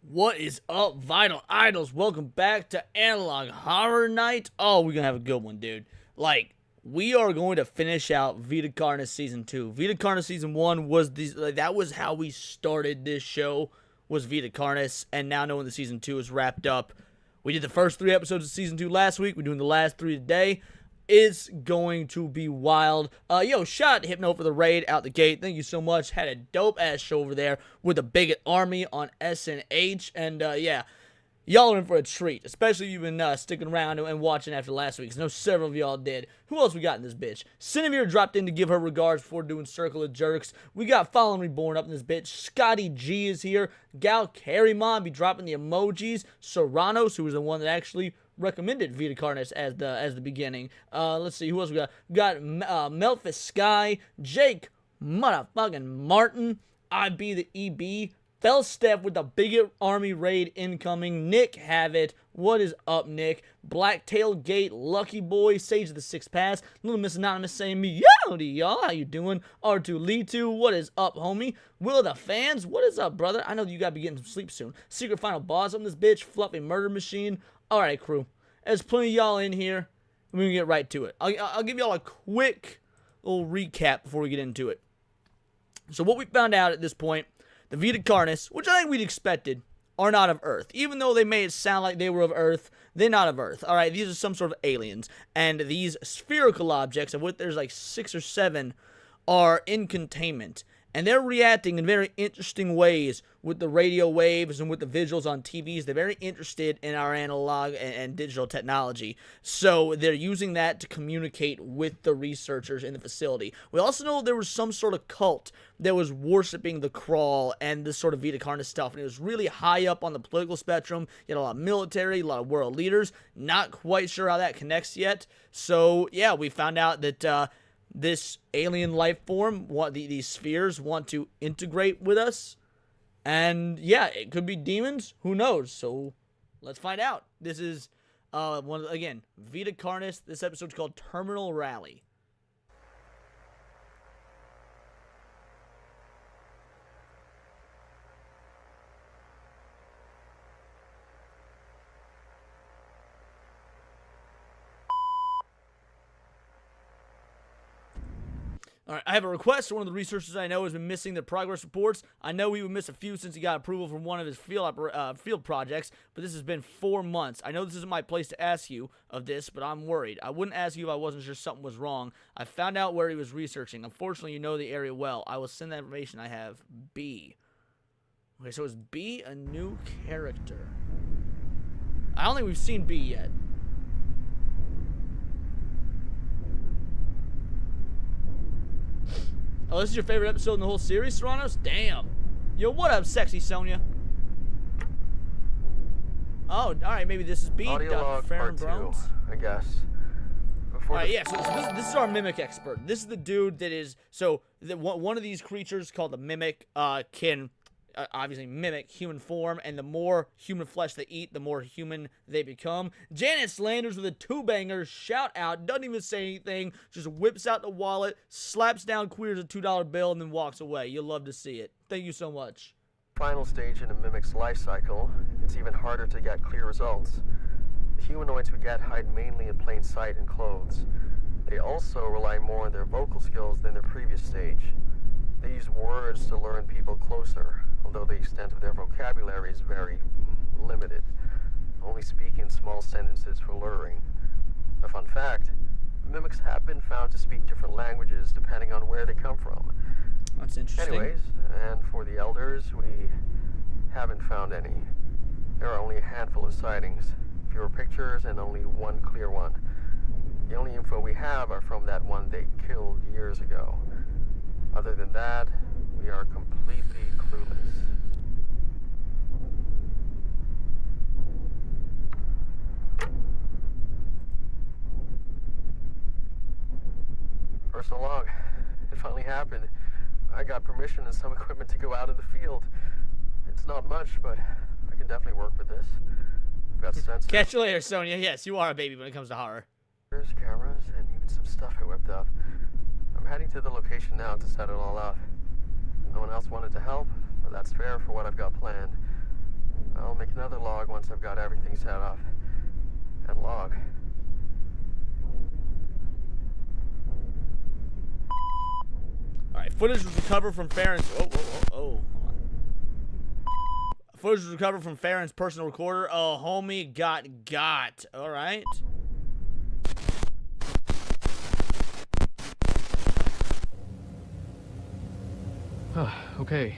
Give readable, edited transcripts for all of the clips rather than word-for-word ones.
What is up, Vital Idols? Welcome back to Analog Horror Night. Oh, we're gonna have a good one, dude. Like, we are going to finish out Vita Carnis Season 2. Vita Carnis Season 1 was that was how we started this show, was Vita Carnis, and now knowing the Season 2 is wrapped up. We did the first 3 episodes of Season 2 last week. We're doing the last 3 today. It's going to be wild. Shout out to Hypno for the raid out the gate. Thank you so much. Had a dope-ass show over there with a bigot army on SNH. And, y'all are in for a treat. Especially if you've been sticking around and watching after last week. I know several of y'all did. Who else we got in this bitch? Cinnamere dropped in to give her regards before doing Circle of Jerks. We got Fallen Reborn up in this bitch. Scotty G is here. Gal Carrymon be dropping the emojis. Serranos, who was the one that actually recommended Vita Carnis as the beginning. Let's see who else we got. We got Melphis Sky, Jake motherfucking Martin, IB the EB, Felstep with the bigot army raid incoming. Nick Havit, what is up, Nick? Blacktail Gate, Lucky Boy, Sage of the Sixth Pass, Little Miss Anonymous saying me, howdy y'all, how you doing? R2 Lee2, what is up, homie? Will the fans, what is up, brother? I know you gotta be getting some sleep soon. Secret Final Boss on this bitch, Fluffy Murder Machine. Alright, crew. There's plenty of y'all in here. We're going to get right to it. I'll give y'all a quick little recap before we get into it. So what we found out at this point, the Vita Carnis, which I think we'd expected, are not of Earth. Even though they made it sound like they were of Earth, they're not of Earth. Alright, these are some sort of aliens. And these spherical objects, of which there's like 6 or 7, are in containment. And they're reacting in very interesting ways with the radio waves and with the visuals on TVs. They're very interested in our analog and digital technology. So they're using that to communicate with the researchers in the facility. We also know there was some sort of cult that was worshiping the crawl and this sort of Vita Carnis stuff. And it was really high up on the political spectrum. You had a lot of military, a lot of world leaders. Not quite sure how that connects yet. So, yeah, we found out that this alien life form, these spheres, want to integrate with us. And, yeah, it could be demons. Who knows? So, let's find out. This is, Vita Carnis. This episode's called Terminal Rally. Alright, I have a request. One of the researchers I know has been missing the progress reports. I know he would miss a few since he got approval from one of his field projects, but this has been 4 months. I know this isn't my place to ask you of this, but I'm worried. I wouldn't ask you if I wasn't sure something was wrong. I found out where he was researching. Unfortunately, you know the area well. I will send that information I have. B. Okay, so is B a new character? I don't think we've seen B yet. Oh, this is your favorite episode in the whole series, Serranos? Damn. Yo, what up, sexy Sonia? Oh, alright, maybe this is B. Audiolog part 2, I guess. Alright, yeah, so this is our mimic expert. This is the dude that is... So, one of these creatures called the mimic can... obviously mimic human form, and the more human flesh they eat, the more human they become. Janet Slanders with a 2-banger, shout out, doesn't even say anything, just whips out the wallet, slaps down Queers a $2 bill, and then walks away. You'll love to see it. Thank you so much. Final stage in a mimic's life cycle, it's even harder to get clear results. The humanoids we get hide mainly in plain sight in clothes. They also rely more on their vocal skills than their previous stage. They use words to learn people closer, although the extent of their vocabulary is very limited, only speaking small sentences for luring. A fun fact, mimics have been found to speak different languages depending on where they come from. That's interesting. Anyways, and for the elders, we haven't found any. There are only a handful of sightings, fewer pictures, and only one clear one. The only info we have are from that one they killed years ago. Other than that, we are completely clueless. Personal log. It finally happened. I got permission and some equipment to go out in the field. It's not much, but I can definitely work with this. I've got sensors. Catch you later, Sonia. Yes, you are a baby when it comes to horror. There's cameras and even some stuff I whipped up. I'm heading to the location now to set it all up. No one else wanted to help, but that's fair for what I've got planned. log once I've got everything set up. And log. Alright, footage was recovered from Farron's... Hold on. Footage was recovered from Farron's personal recorder. Oh, homie got. Alright. Okay,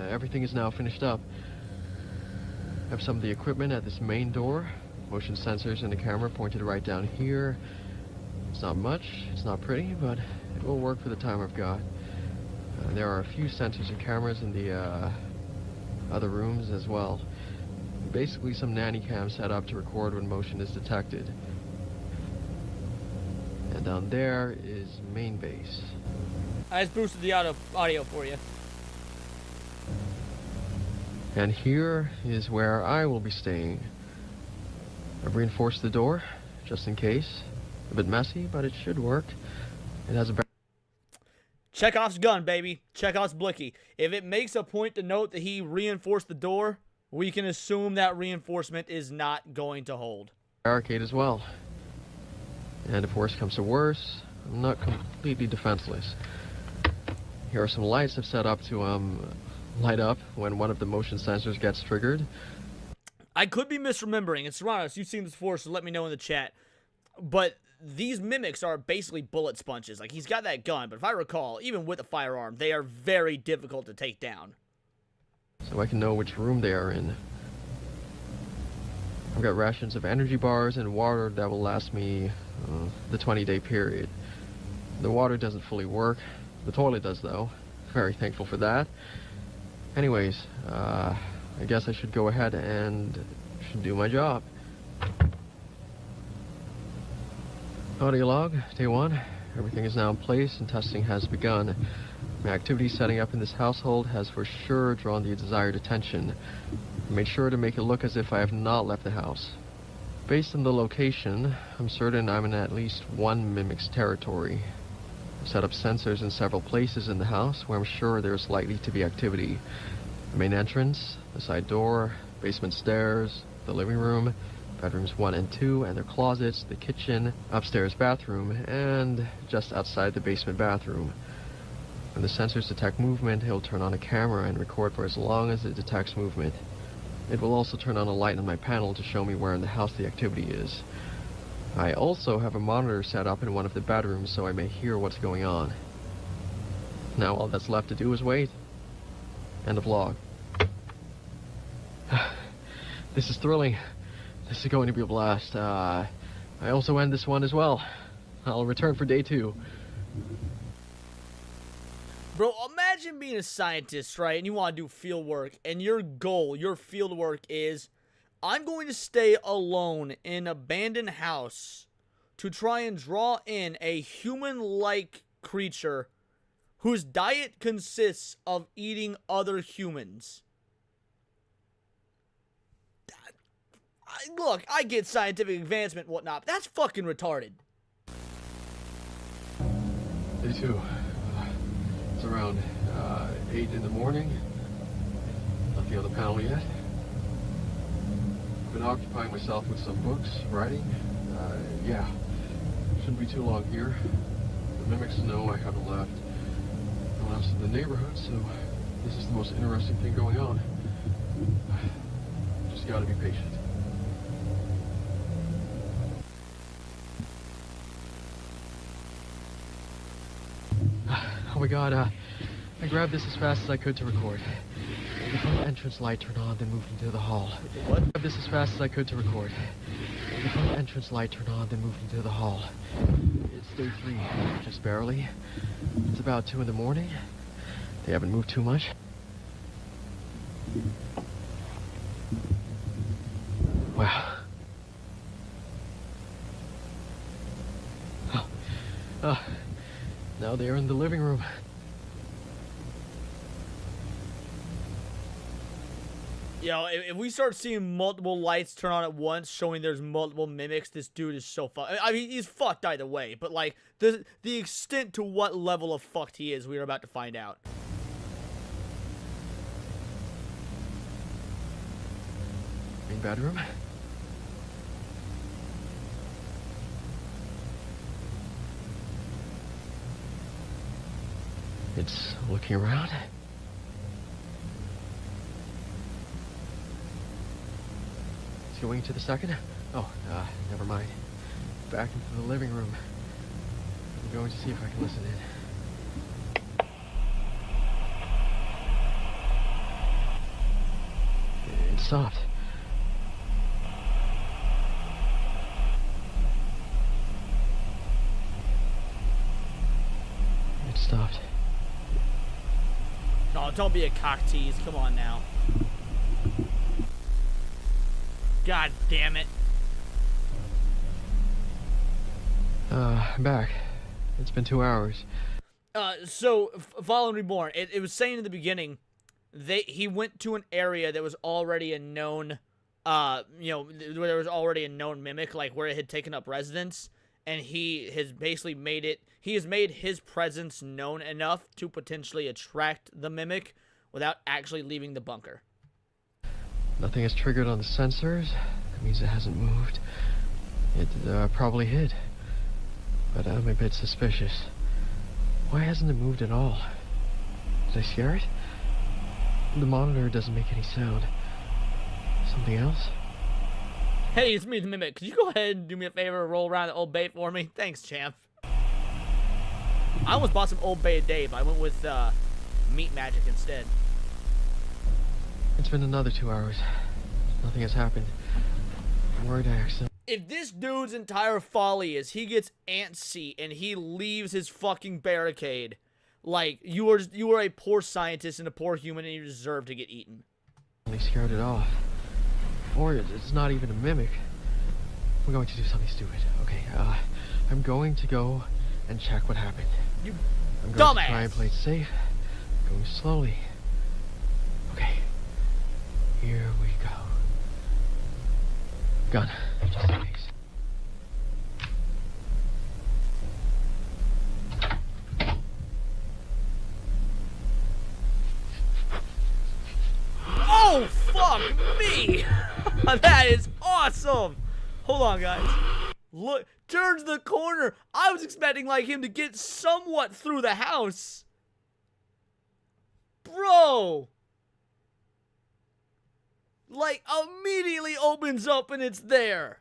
everything is now finished up. I have some of the equipment at this main door. Motion sensors and the camera pointed right down here. It's not much, it's not pretty, but it will work for the time I've got. There are a few sensors and cameras in the other rooms as well. Basically some nanny cam set up to record when motion is detected. And down there is main base. I just boosted the audio for you. And here is where I will be staying. I've reinforced the door, just in case. A bit messy, but it should work. It has a... Chekhov's gun, baby. Chekhov's blicky. If it makes a point to note that he reinforced the door, we can assume that reinforcement is not going to hold. barricade as well. And if worse comes to worse, I'm not completely defenseless. Here are some lights I've set up to light up when one of the motion sensors gets triggered. I could be misremembering. And Serranos, you've seen this before, so let me know in the chat. But these mimics are basically bullet sponges. Like, he's got that gun, but if I recall, even with a firearm, they are very difficult to take down. So I can know which room they are in. I've got rations of energy bars and water that will last me the 20-day period. The water doesn't fully work. The toilet does, though. Very thankful for that. Anyways, I guess I should go ahead and should do my job. Audio log, day 1. Everything is now in place and testing has begun. My activity setting up in this household has for sure drawn the desired attention. I made sure to make it look as if I have not left the house. Based on the location, I'm certain I'm in at least one mimic's territory. I've set up sensors in several places in the house where I'm sure there's likely to be activity. The main entrance, the side door, basement stairs, the living room, bedrooms 1 and 2 and their closets, the kitchen, upstairs bathroom, and just outside the basement bathroom. When the sensors detect movement, it'll turn on a camera and record for as long as it detects movement. It will also turn on a light on my panel to show me where in the house the activity is. I also have a monitor set up in one of the bedrooms so I may hear what's going on. Now all that's left to do is wait. End of log. This is thrilling. This is going to be a blast. I also end this one as well. I'll return for day 2. Bro, imagine being a scientist, right, and you want to do field work, and your goal, your field work is, I'm going to stay alone in an abandoned house to try and draw in a human-like creature whose diet consists of eating other humans. Look, I get scientific advancement and whatnot, but that's fucking retarded. Day 2. It's around 8 in the morning. Nothing on the panel yet. I've been occupying myself with some books, writing. Yeah, shouldn't be too long here. The mimics know I haven't left. No one else in the neighborhood, so this is the most interesting thing going on. Just gotta be patient. Oh my god, I grabbed this as fast as I could to record. The front entrance light turned on, then moved into the hall. What? I grabbed this as fast as I could to record. The front entrance light turned on, then moved into the hall. It's day 3, just barely. It's about 2 in the morning. They haven't moved too much. Wow. Now they're in the living room. Yo, if we start seeing multiple lights turn on at once, showing there's multiple mimics, this dude is so fucked. I mean, he's fucked either way, but like, the extent to what level of fucked he is, we are about to find out. Main bedroom. It's looking around. It's going into the second. Oh, never mind. Back into the living room. I'm going to see if I can listen in. It stopped. It stopped. Oh, don't be a cock tease. Come on now. God damn it. I'm back. It's been 2 hours. So, Fallen Reborn, it was saying in the beginning, he went to an area that was already a known, where there was already a known mimic, like where it had taken up residence, and he has basically he has made his presence known enough to potentially attract the mimic without actually leaving the bunker. Nothing is triggered on the sensors. That means it hasn't moved. It probably hid. But I'm a bit suspicious. Why hasn't it moved at all? Did I scare it? The monitor doesn't make any sound. Something else? Hey, it's me, the mimic. Could you go ahead and do me a favor and roll around the Old Bay for me? Thanks, champ. I almost bought some Old Bay a day, but I went with Meat Magic instead. It's been another 2 hours. Nothing has happened. I'm worried I accidentally... If this dude's entire folly is he gets antsy and he leaves his fucking barricade, like, you are a poor scientist and a poor human and you deserve to get eaten. Scared it off. Or it's not even a mimic. We're going to do something stupid. Okay, I'm going to go and check what happened. You I'm going dumbass. to try and play it safe. Going slowly. Okay. Here we go. Gun. Just in case. Oh, fuck me! That is awesome! Hold on, guys. Look, turns the corner. I was expecting, like, him to get somewhat through the house. Bro! Like, immediately opens up and it's there.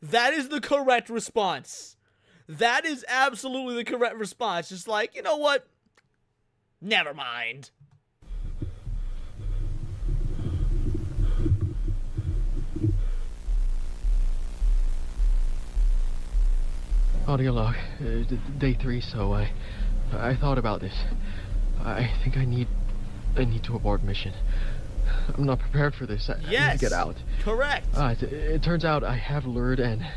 That is the correct response. That is absolutely the correct response. Just like, you know what? Never mind. Audio log. Day 3, so I thought about this. I think I need to abort mission. I'm not prepared for this. I need to get out. Correct. It turns out I have lured an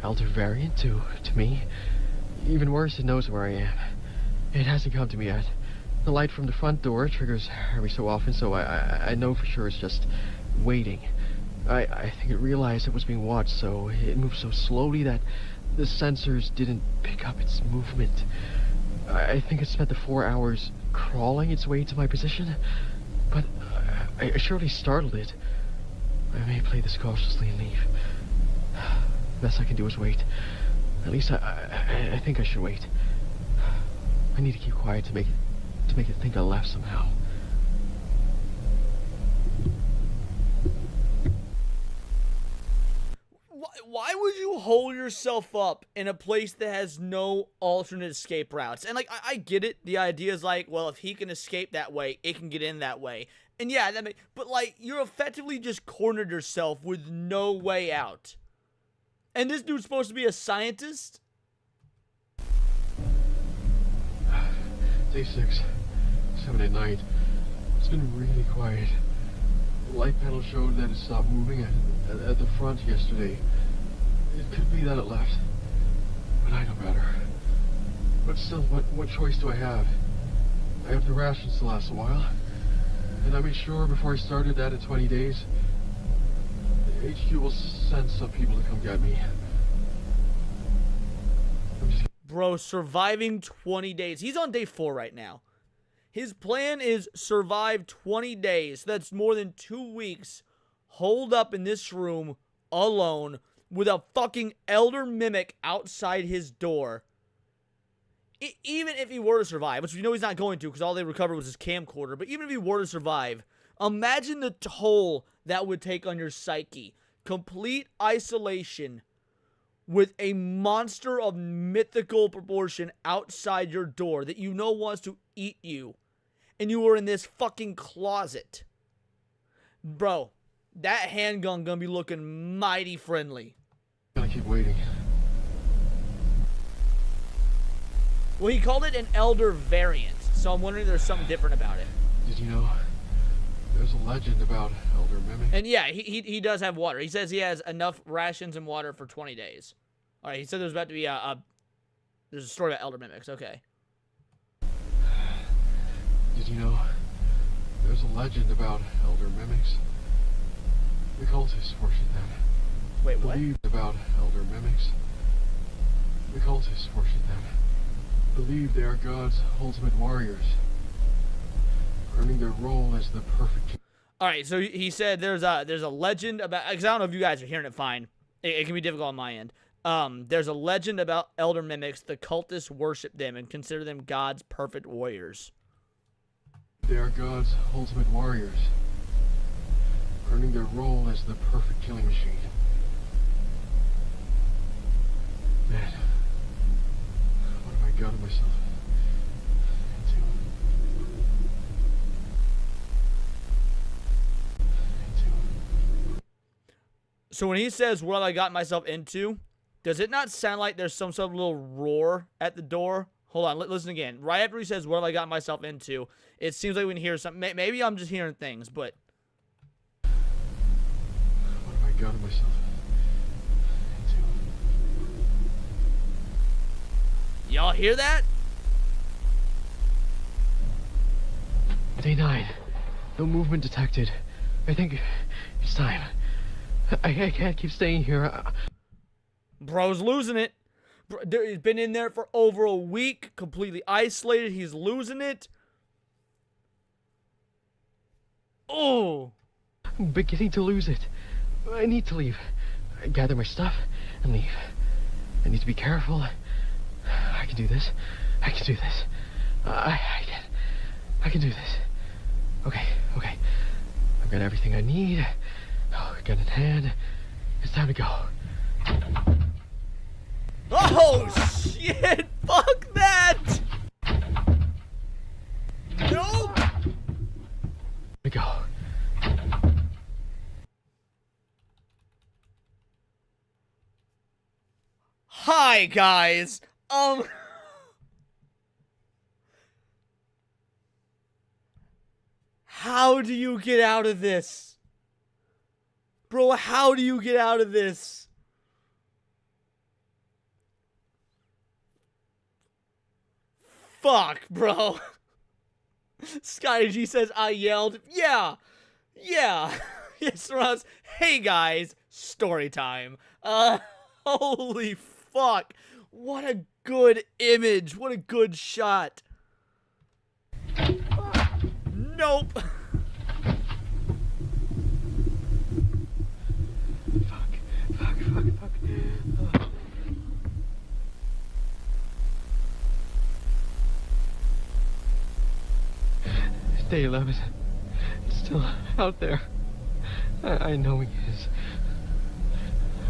elder variant to me. Even worse, it knows where I am. It hasn't come to me yet. The light from the front door triggers every so often, so I know for sure it's just waiting. I think it realized it was being watched, so it moved so slowly that the sensors didn't pick up its movement. I think it spent the 4 hours crawling its way to my position, but I surely startled it. I may play this cautiously and leave. Best I can do is wait. At least I think I should wait. I need to keep quiet to make it think I left somehow. Why would you hold yourself up in a place that has no alternate escape routes? And, like, I get it. The idea is, like, well, if he can escape that way, it can get in that way. And, yeah, but, like, you're effectively just cornered yourself with no way out. And this dude's supposed to be a scientist? Day 6, 7 at night. It's been really quiet. The light panel showed that it stopped moving at the front yesterday. It could be that it left, but I know better. But still, what choice do I have? I have the rations to last a while, and I made sure before I started that in 20 days, the HQ will send some people to come get me. Bro, surviving 20 days. He's on day 4 right now. His plan is survive 20 days. That's more than 2 weeks. Holed up in this room alone with a fucking elder mimic outside his door. Even if he were to survive, which we know he's not going to because all they recovered was his camcorder, but even if he were to survive, imagine the toll that would take on your psyche. Complete isolation with a monster of mythical proportion outside your door that you know wants to eat you. And you are in this fucking closet. Bro, that handgun gonna be looking mighty friendly. Gotta keep waiting. Well, he called it an elder variant, so I'm wondering if there's something different about it. Did you know there's a legend about elder mimics? And yeah, he does have water. He says he has enough rations and water for 20 days. All right, he said there's about to be there's a story about elder mimics. Okay. Did you know there's a legend about elder mimics? The cultists worship them. Wait, what? Believed about elder mimics. The cultists worship them. Believe they are God's ultimate warriors, earning their role as the perfect. All right, so he said there's a legend about, because I don't know if you guys are hearing it fine. It can be difficult on my end. There's a legend about elder mimics. The cultists worship them and consider them God's perfect warriors. They are God's ultimate warriors, earning their role as the perfect killing machine. Man, what have I gotten myself into? So when he says what I got myself into, does it not sound like there's some sort of little roar at the door? Hold on, listen again. Right after he says what have I got myself into, it seems like we can hear something. Maybe I'm just hearing things, but What have I gotten myself into? y'all hear that? Day 9. No movement detected. I think it's time. I can't keep staying here. Bro's losing it. He's been in there for over a week, completely isolated. He's losing it. Oh. I'm beginning to lose it. I need to leave. I gather my stuff and leave. I need to be careful. I can do this. I can do this. I can do this. Okay. I've got everything I need. Oh, gun in hand. It's time to go. Oh, shit! Fuck that! Nope! To go. Hi, guys. How do you get out of this? Bro, how do you get out of this? Fuck, bro. Scotty G says, I yelled. Yeah. Yes, Ross. Hey, guys. Story time. Holy fuck. What a good image. What a good shot. Nope. Fuck. Day 11. It's still out there. I know he is.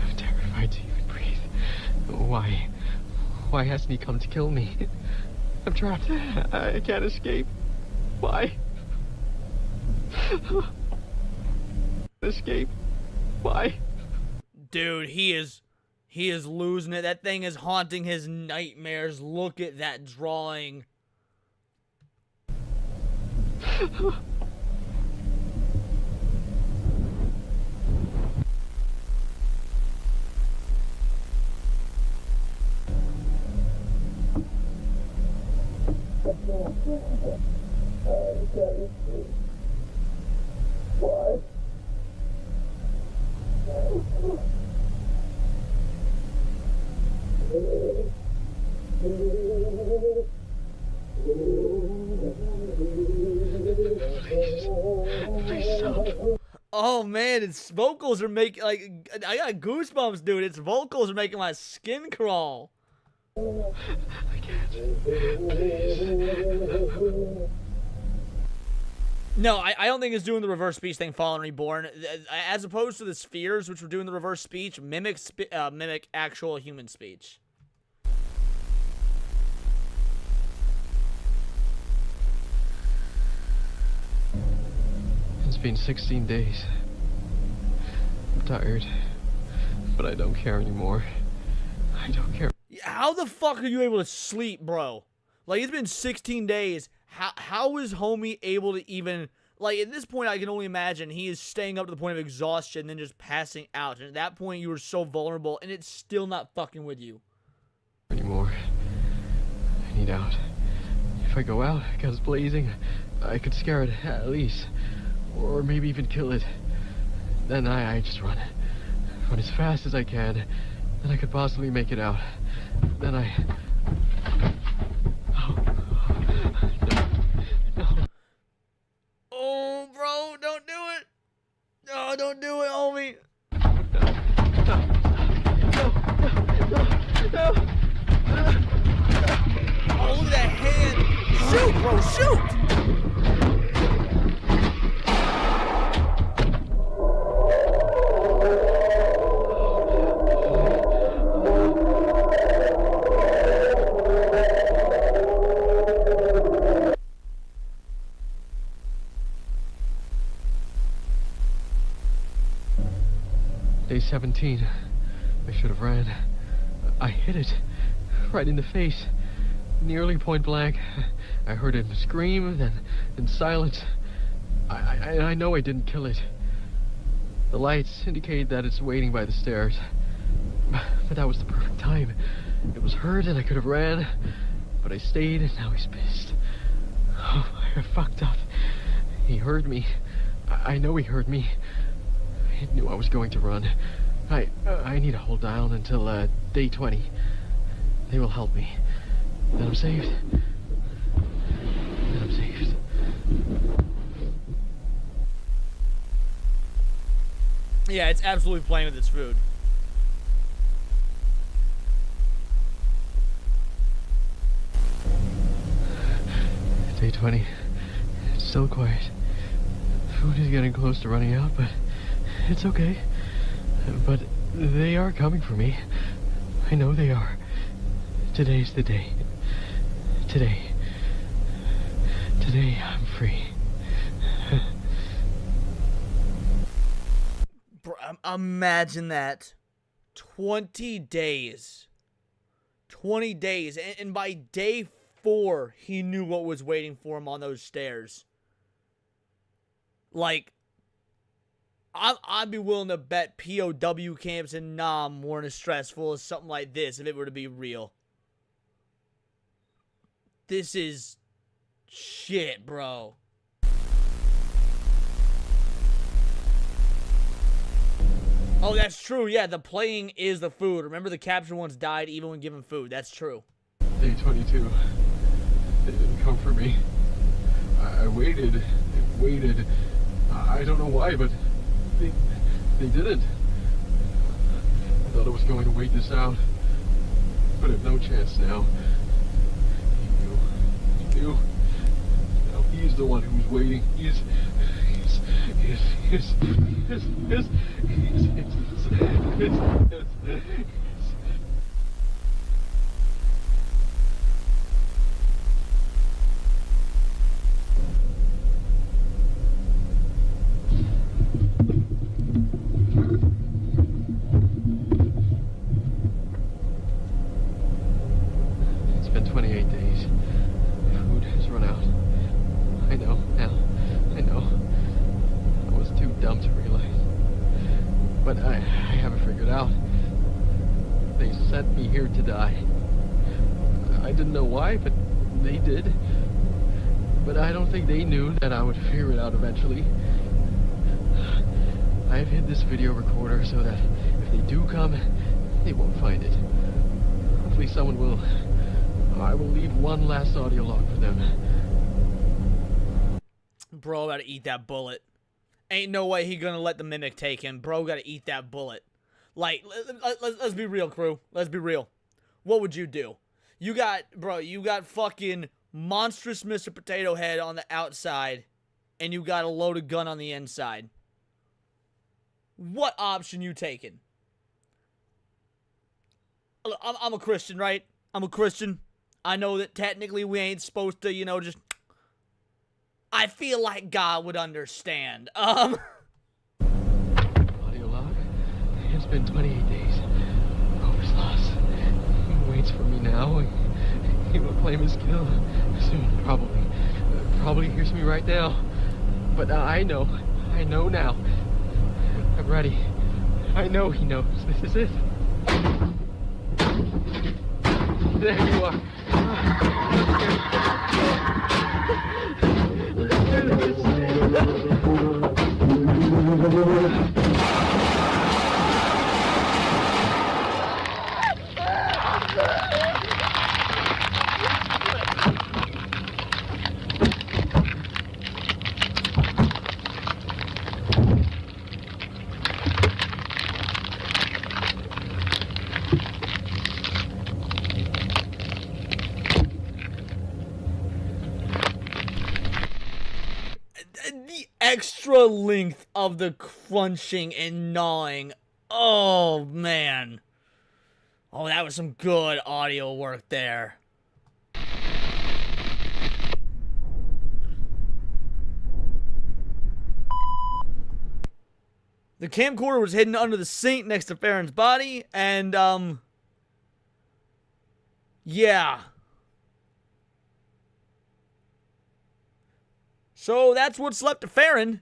I'm terrified to even breathe. Why hasn't he come to kill me? I'm trapped. I can't escape. Why? Escape? Why? Dude, he is losing it. That thing is haunting his nightmares. Look at that drawing. Oh man, its vocals are making like I got goosebumps, dude. Its vocals are making my skin crawl. I can't. Please. No, I don't think it's doing the reverse speech thing. Fallen Reborn, as opposed to the spheres, which were doing the reverse speech, mimic actual human speech. It's been 16 days. I'm tired, but I don't care anymore. I don't care. How the fuck are you able to sleep, bro? Like, it's been 16 days. How is homie able to even... Like, at this point, I can only imagine he is staying up to the point of exhaustion and then just passing out. And at that point, you were so vulnerable, and it's still not fucking with you. Anymore. I need out. If I go out, guns blazing, I could scare it, at least. Or maybe even kill it. Then I just run. Run as fast as I can. Then I could possibly make it out. Then I... No. Oh, bro, don't do it. No, don't do it, homie. No. Oh, look at that hand. Shoot, bro, shoot. Day 17. I should have ran. I hit it. Right in the face. Nearly point blank. I heard him scream, then silence. I know I didn't kill it. The lights indicate that it's waiting by the stairs. But that was the perfect time. It was hurt and I could have ran. But I stayed and now he's pissed. Oh, I fucked up. He heard me. I know he heard me. He knew I was going to run. I need to hold down until day 20. They will help me. Then I'm saved. Then I'm saved. Yeah, it's absolutely playing with its food. Day 20. It's still quiet. Food is getting close to running out, but it's okay. But they are coming for me. I know they are. Today's the day. Today I'm free. Bro, imagine that. 20 days. 20 days. And by day 4, he knew what was waiting for him on those stairs. Like, I'd be willing to bet POW camps in Nam weren't as stressful as something like this if it were to be real. This is shit, bro. Oh, that's true. Yeah, the playing is the food. Remember, the captured ones died even when given food. That's true. Day 22. They didn't come for me. I waited and waited. I don't know why, but they didn't. I thought I was going to wait this out, but I have no chance now. He knew. Now he's the one who's waiting. He's It's been 28 days. Food has run out. I know, now. I know. I was too dumb to realize. But I have it figured out. They sent me here to die. I didn't know why, but they did. But I don't think they knew that I would figure it out eventually. I've hid this video recorder so that if they do come, they won't find it. Hopefully someone will. I will leave one last audio log for them. Bro, about to eat that bullet. Ain't no way he gonna let the mimic take him. Bro gotta eat that bullet. Like, let's be real, crew. Let's be real. What would you do? You got fucking monstrous Mr. Potato Head on the outside, and you got a loaded gun on the inside. What option you taking? I'm a Christian, right? I'm a Christian. I know that technically we ain't supposed to, just... I feel like God would understand. Audio log. It's been 28 days. Hope is lost. He waits for me now. He will claim his kill soon, probably. Probably hears me right now. But I know now. I'm ready. I know he knows. This is it. There you are. The extra length of the crunching and gnawing. Oh, man. Oh, that was some good audio work there. The camcorder was hidden under the sink next to Farron's body, and, yeah. So that's what's left of Farron.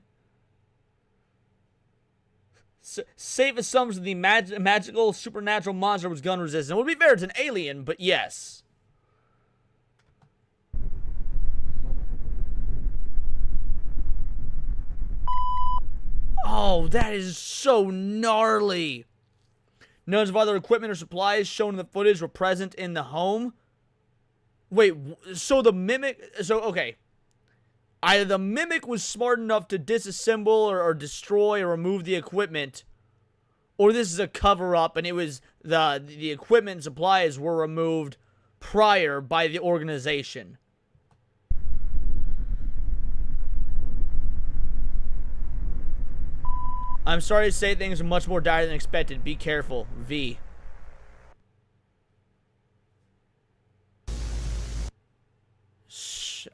Safe assumption the magical supernatural monster was gun resistant. It would be fair, it's an alien, but yes. Oh, that is so gnarly. None of other equipment or supplies shown in the footage were present in the home. Wait, so the mimic... So, okay. Either the mimic was smart enough to disassemble or destroy or remove the equipment, or this is a cover-up and it was the equipment and supplies were removed prior by the organization. I'm sorry to say things are much more dire than expected. Be careful. V.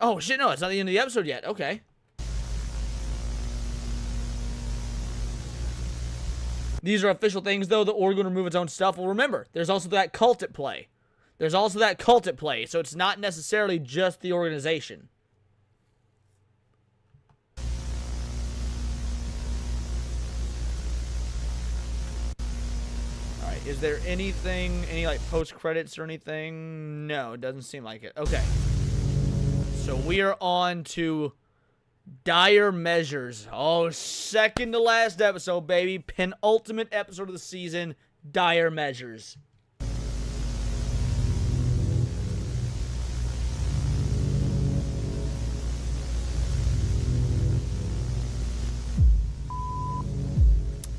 Oh, shit, no, it's not the end of the episode yet. Okay. These are official things, though. The org will remove its own stuff. Well, remember, there's also that cult at play. So it's not necessarily just the organization. Alright, is there anything, any, like, post-credits or anything? No, it doesn't seem like it. Okay. So we are on to dire measures. Oh, second to last episode, baby. Penultimate episode of the season. Dire measures.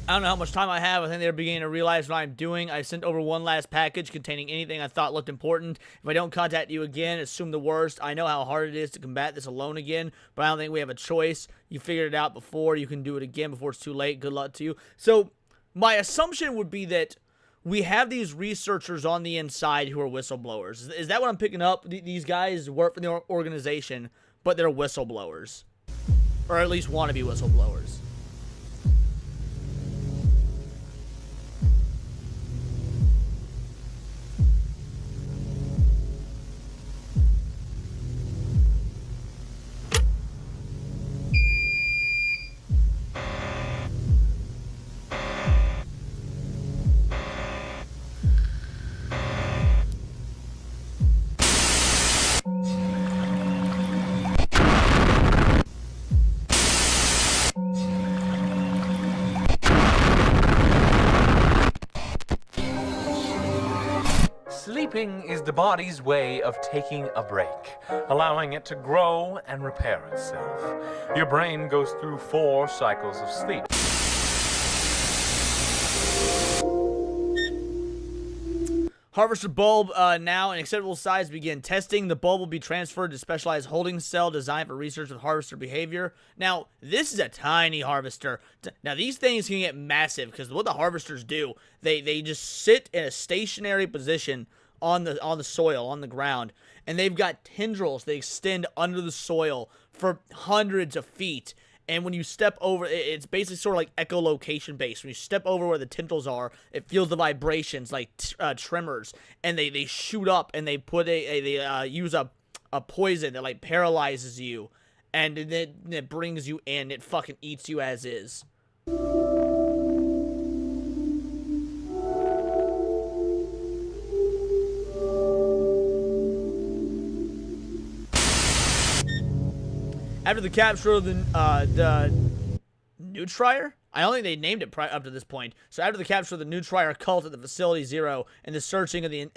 I don't know how much time I have. I think they're beginning to realize what I'm doing. I sent over one last package containing anything I thought looked important. If I don't contact you again, assume the worst. I know how hard it is to combat this alone again, but I don't think we have a choice. You figured it out before. You can do it again before it's too late. Good luck to you. So, my assumption would be that we have these researchers on the inside who are whistleblowers. Is that what I'm picking up? These guys work for the organization, but they're whistleblowers. Or at least want to be whistleblowers. Sleeping is the body's way of taking a break, allowing it to grow and repair itself. Your brain goes through 4 cycles of sleep. Harvester bulb now in acceptable size. Begin testing. The bulb will be transferred to specialized holding cell designed for research with harvester behavior. Now, this is a tiny harvester. Now, these things can get massive because what the harvesters do, they just sit in a stationary position on the soil, on the ground, and they've got tendrils that extend under the soil for hundreds of feet. And when you step over, it's basically sort of like echolocation based. When you step over where the tendrils are, it feels the vibrations like tremors, and they shoot up, and they put they use a poison that like paralyzes you, and then it brings you in. It fucking eats you as is. After the capture of the Neutrier? I don't think they named it up to this point. So after the capture of the Neutrier cult at the Facility Zero and the searching of the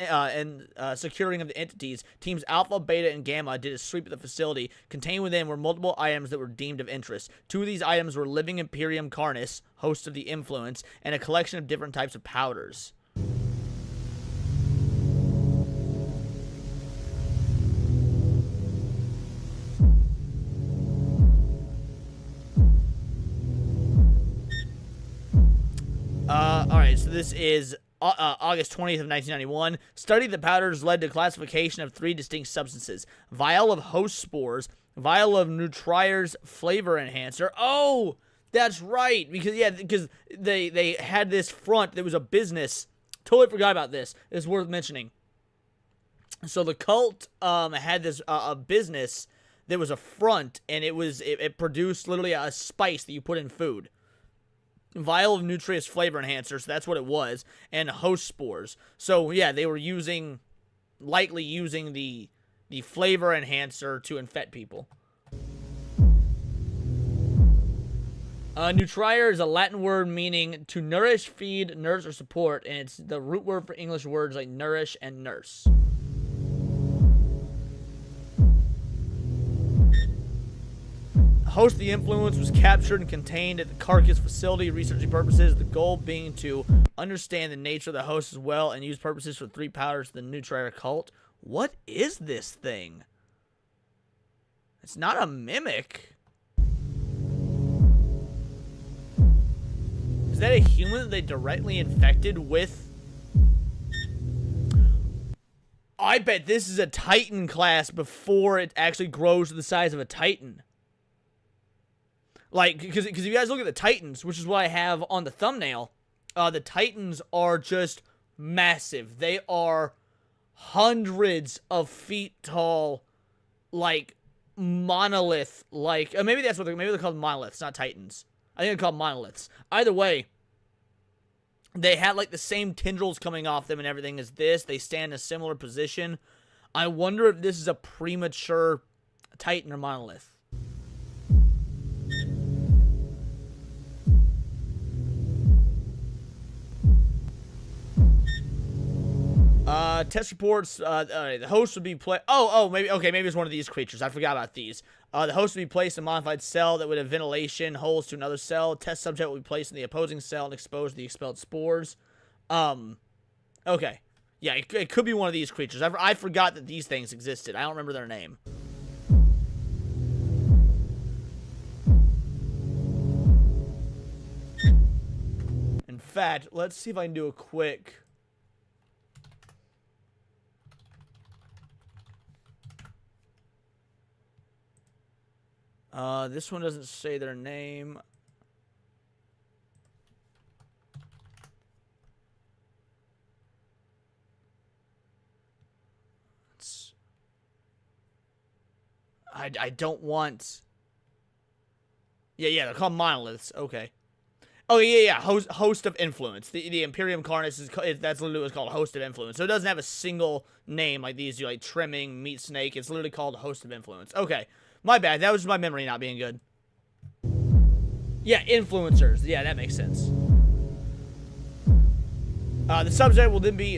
securing of the entities, teams Alpha, Beta, and Gamma did a sweep of the facility. Contained within were multiple items that were deemed of interest. 2 of these items were living Imperium Carnis, host of the Influence, and a collection of different types of powders. Alright, so this is August 20th of 1991. Study the powders led to classification of 3 distinct substances. Vial of host spores, vial of Neutrier's flavor enhancer. Oh, that's right. Because they had this front. There was a business. Totally forgot about this. It's worth mentioning. So the cult had this a business that was a front, and it produced literally a spice that you put in food. Vial of Nutrius flavor enhancer, so that's what it was, and host spores. So yeah, they were likely using the flavor enhancer to infect people. Nutrier is a Latin word meaning to nourish, feed, nurse, or support, and it's the root word for English words like nourish and nurse. Host of the Influence was captured and contained at the Carcass facility researching purposes, the goal being to understand the nature of the host as well and use purposes for 3 powders of the Neutrier cult. What is this thing? It's not a mimic. Is that a human that they directly infected with? I bet this is a Titan class before it actually grows to the size of a Titan. Like, because if you guys look at the Titans, which is what I have on the thumbnail, the Titans are just massive. They are hundreds of feet tall, like, monolith, like, maybe that's what maybe they're called monoliths, not Titans. I think they're called monoliths. Either way, they had, like, the same tendrils coming off them and everything as this. They stand in a similar position. I wonder if this is a premature Titan or monolith. Test reports, the host would be maybe it's one of these creatures. I forgot about these. The host would be placed in a modified cell that would have ventilation holes to another cell. Test subject would be placed in the opposing cell and exposed to the expelled spores. Okay. Yeah, it could be one of these creatures. I forgot that these things existed. I don't remember their name. In fact, let's see if I can do a quick... this one doesn't say their name. I don't want... Yeah, they're called monoliths. Okay. Oh, yeah. Host of Influence. The Imperium Carnis that's literally what's called Host of Influence. So it doesn't have a single name like these, like Trimming, Meat Snake. It's literally called Host of Influence. Okay. My bad. That was my memory not being good. Yeah, influencers. Yeah, that makes sense. The subject will then be...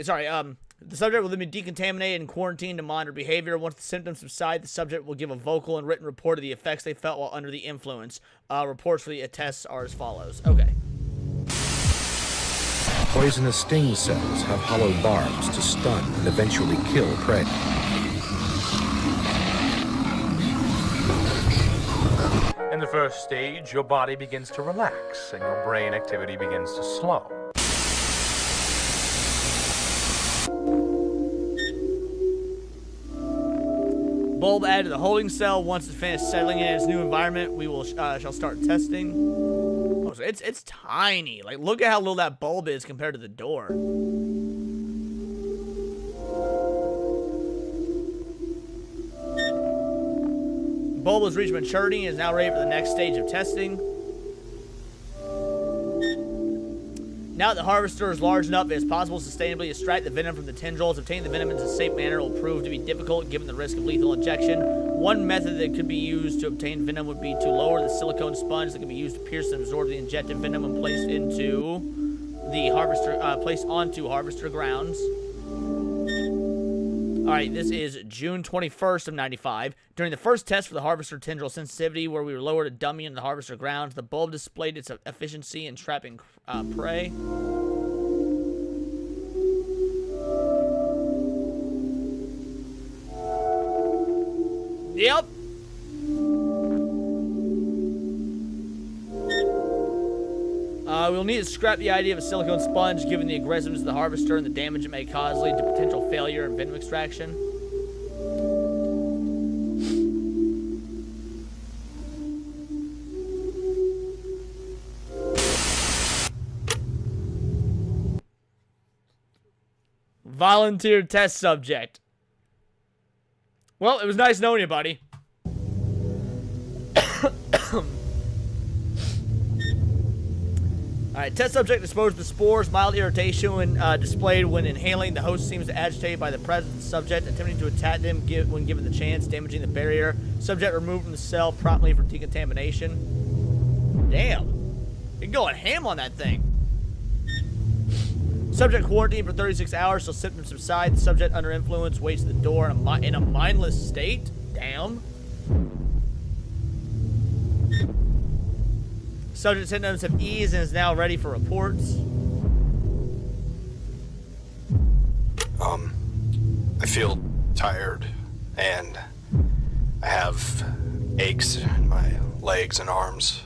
The subject will then be decontaminated and quarantined to monitor behavior. Once the symptoms subside, the subject will give a vocal and written report of the effects they felt while under the influence. Reports for the tests are as follows. Okay. Poisonous sting cells have hollow barbs to stun and eventually kill prey. In the first stage, your body begins to relax and your brain activity begins to slow. Bulb added to the holding cell. Once it's finished settling in its new environment, we will shall start testing. Oh, so it's tiny. Like, look at how little that bulb is compared to the door. Bulb has reached maturity and is now ready for the next stage of testing. Now that the harvester is large enough, it is possible to sustainably extract the venom from the tendrils. Obtaining the venom in a safe manner will prove to be difficult given the risk of lethal injection. One method that could be used to obtain venom would be to lower the silicone sponge that can be used to pierce and absorb the injected venom and placed onto harvester grounds. Alright, this is June 21st of 95. During the first test for the harvester tendril sensitivity, where we lowered a dummy into the harvester grounds, the bulb displayed its efficiency in trapping prey. Yep. We'll need to scrap the idea of a silicone sponge given the aggressiveness of the harvester and the damage it may cause, leading to potential failure in venom extraction. Volunteer test subject. Well, it was nice knowing you, buddy. Alright, test subject exposed to spores. Mild irritation when displayed when inhaling. The host seems agitated by the presence of the subject, attempting to attack them when given the chance, damaging the barrier. Subject removed from the cell promptly for decontamination. Damn. You're going ham on that thing. Subject quarantined for 36 hours till symptoms subside. The subject under influence waits at the door in a mindless state. Damn. Subject symptoms have eased and is now ready for reports. I feel tired and I have aches in my legs and arms.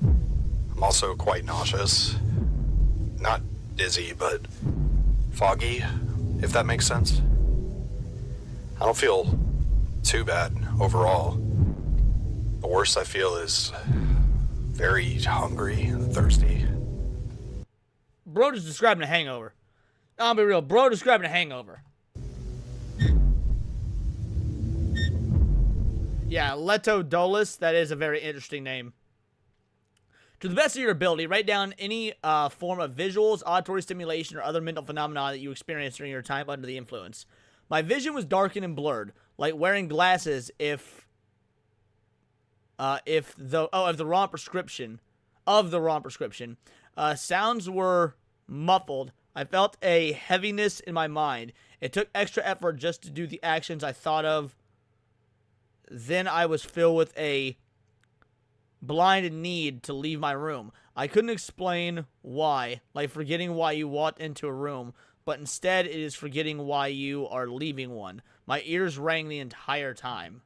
I'm also quite nauseous. Not dizzy, but foggy, if that makes sense. I don't feel too bad overall. The worst I feel is very hungry and thirsty. Bro just describing a hangover. I'll be real. Bro describing a hangover. Yeah, Leto Dolus. That is a very interesting name. To the best of your ability, write down any form of visuals, auditory stimulation, or other mental phenomena that you experienced during your time under the influence. My vision was darkened and blurred, like wearing glasses of the wrong prescription. Sounds were muffled. I felt a heaviness in my mind. It took extra effort just to do the actions I thought of. Then I was filled with a blind need to leave my room. I couldn't explain why, like forgetting why you walked into a room, but instead it is forgetting why you are leaving one. My ears rang the entire time.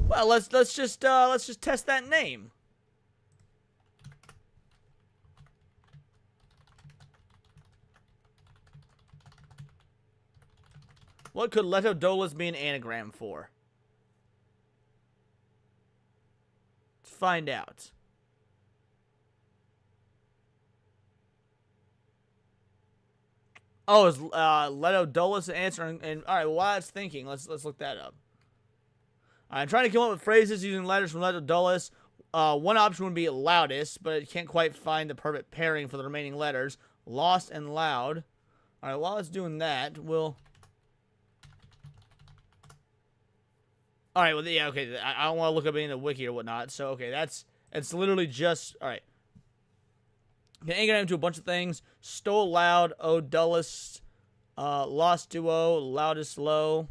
Well, let's just test that name. What could Leto Dolus be an anagram for? Let's find out. Oh, is Leto Dolus an answer? And all right, well, while it's thinking, let's look that up. I'm trying to come up with phrases using letters from Leto Dolus. One option would be loudest, but it can't quite find the perfect pairing for the remaining letters. Lost and loud. All right, while it's doing that, we'll... All right, well, yeah, okay. I don't want to look up any of the wiki or whatnot. So, okay, that's It's literally just, all right. Can anchor him to a bunch of things. Stole loud, oh dullest, lost duo, loudest low.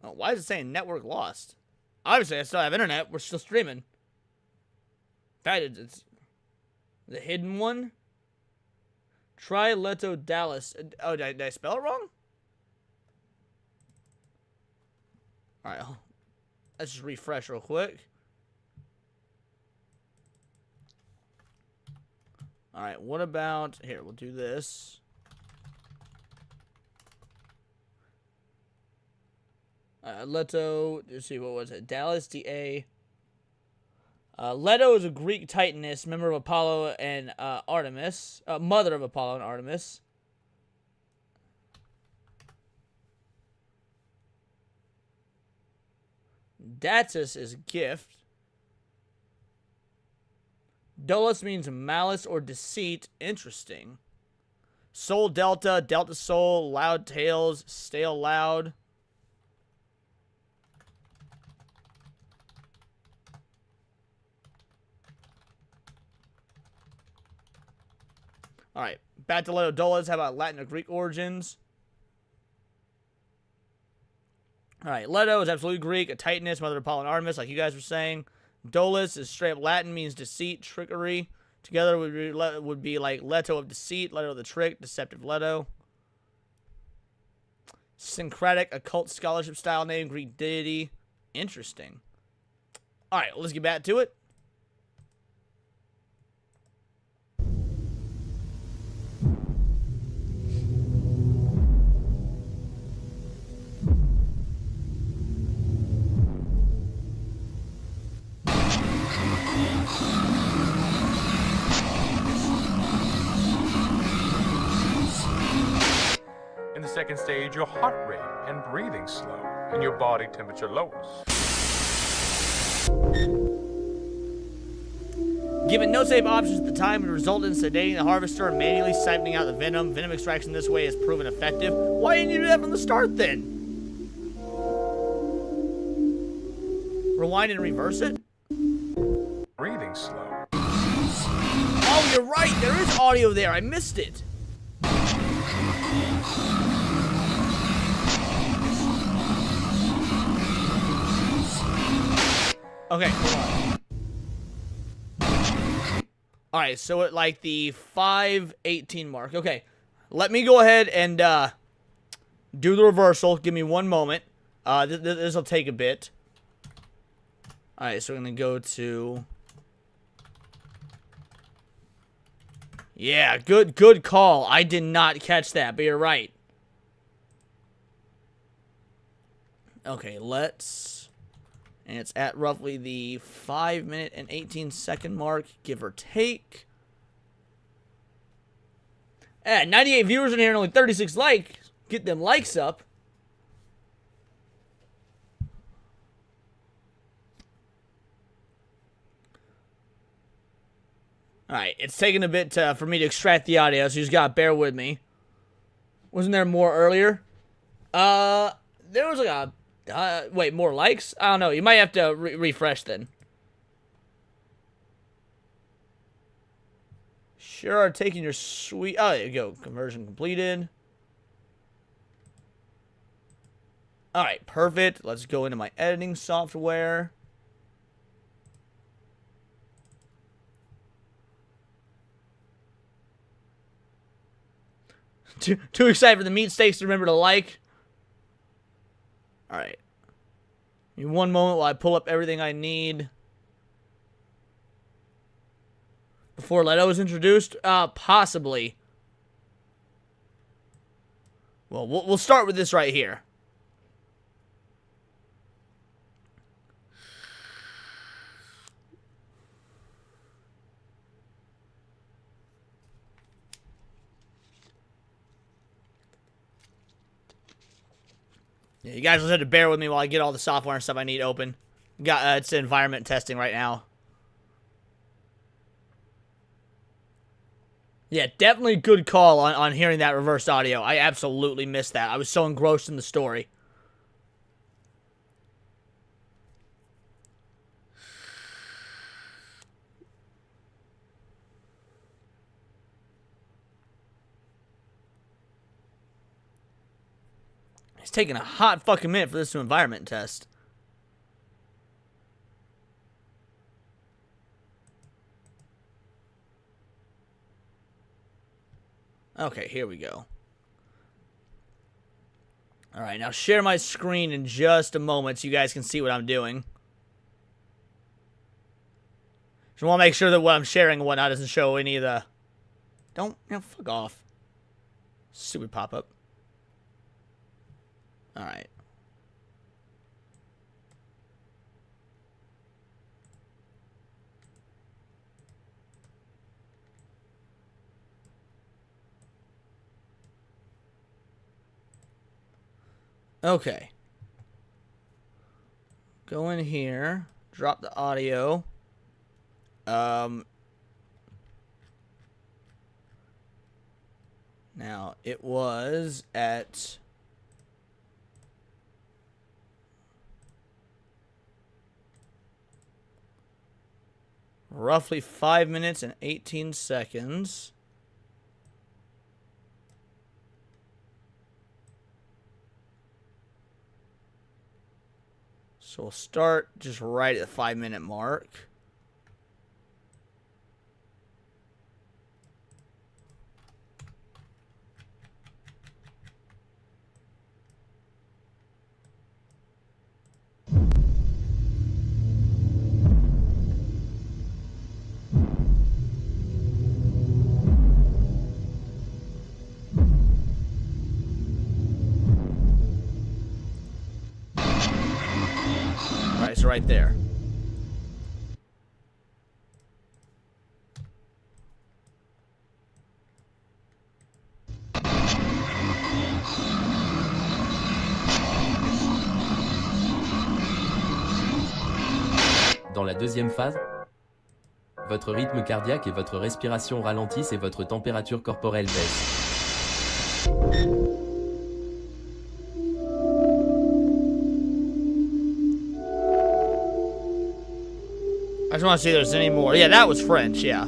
Oh, why is it saying network lost? Obviously, I still have internet. We're still streaming. In fact, it's the hidden one. Try Leto Dallas. Oh, did I spell it wrong? All right, let's just refresh real quick. All right, what about here? We'll do this. Leto, let's see, what was it? Dallas, DA. Leto is a Greek titaness, member of Apollo and Artemis. Mother of Apollo and Artemis. Datus is gift. Dolus means malice or deceit. Interesting. Soul Delta, Delta Soul, Loud Tails, Stale Loud. All right, back to Leto Dolus. How about Latin or Greek origins? All right, Leto is absolutely Greek, a titaness, mother of Apollo and Artemis, like you guys were saying. Dolus is straight up Latin, means deceit, trickery. Together would be like Leto of deceit, Leto of the trick, deceptive Leto. Syncretic, occult scholarship style name, Greek deity. Interesting. All right, let's get back to it. In the second stage, your heart rate and breathing slow, and your body temperature lowers. Given no safe options at the time, it would result in sedating the harvester and manually siphoning out the venom. Venom extraction this way has proven effective. Why didn't you do that from the start then? Rewind and reverse it? Breathing slow. Oh, you're right. There is audio there. I missed it. Okay, hold on. Alright, so at like the 5:18 mark. Okay, let me go ahead and do the reversal. Give me one moment. This will take a bit. Alright, so we're going to go to... Yeah, good call. I did not catch that, but you're right. Okay, let's... And it's at roughly the 5-minute and 18-second mark, give or take. 98 viewers in here and only 36 likes. Get them likes up. Alright, it's taking a bit for me to extract the audio, so you just gotta bear with me. Wasn't there more earlier? There was like a... wait, more likes? I don't know. You might have to refresh then. Sure, taking your sweet... Oh, there you go. Conversion completed. Alright, perfect. Let's go into my editing software. Too excited for the meat steaks to remember to like. Alright. In one moment while I pull up everything I need. Before Leto was introduced? Possibly. Well, we'll start with this right here. Yeah, you guys just have to bear with me while I get all the software and stuff I need open. It's environment testing right now. Yeah, definitely good call on hearing that reversed audio. I absolutely missed that. I was so engrossed in the story. It's taking a hot fucking minute for this to environment test. Okay, here we go. Alright, now share my screen in just a moment so you guys can see what I'm doing. Just want to make sure that what I'm sharing and whatnot doesn't show any of the... Don't, fuck off. Stupid pop-up. Alright. Okay. Go in here. Drop the audio. Now, it was at... roughly 5 minutes and 18 seconds. So we'll start just right at the 5-minute mark. Alright, so right there. Dans la deuxième phase, votre rythme cardiaque et votre respiration ralentissent et votre température corporelle baisse. I just want to see if there's any more. Yeah, that was French, yeah.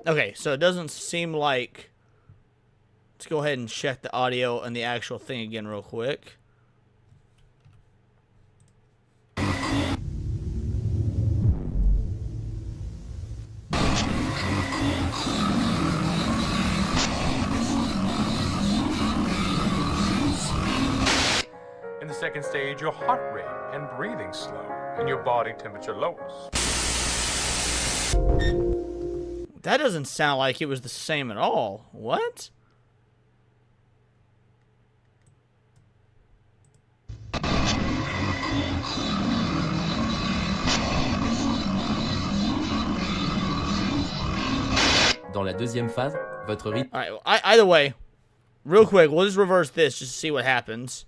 Okay, so it doesn't seem like... Let's go ahead and check the audio and the actual thing again real quick. In the second stage, your heart rate and breathing slow, and your body temperature lowers. That doesn't sound like it was the same at all. What? Dans la deuxième phase, votre rythme... Alright, well, either way, real quick, we'll just reverse this just to see what happens.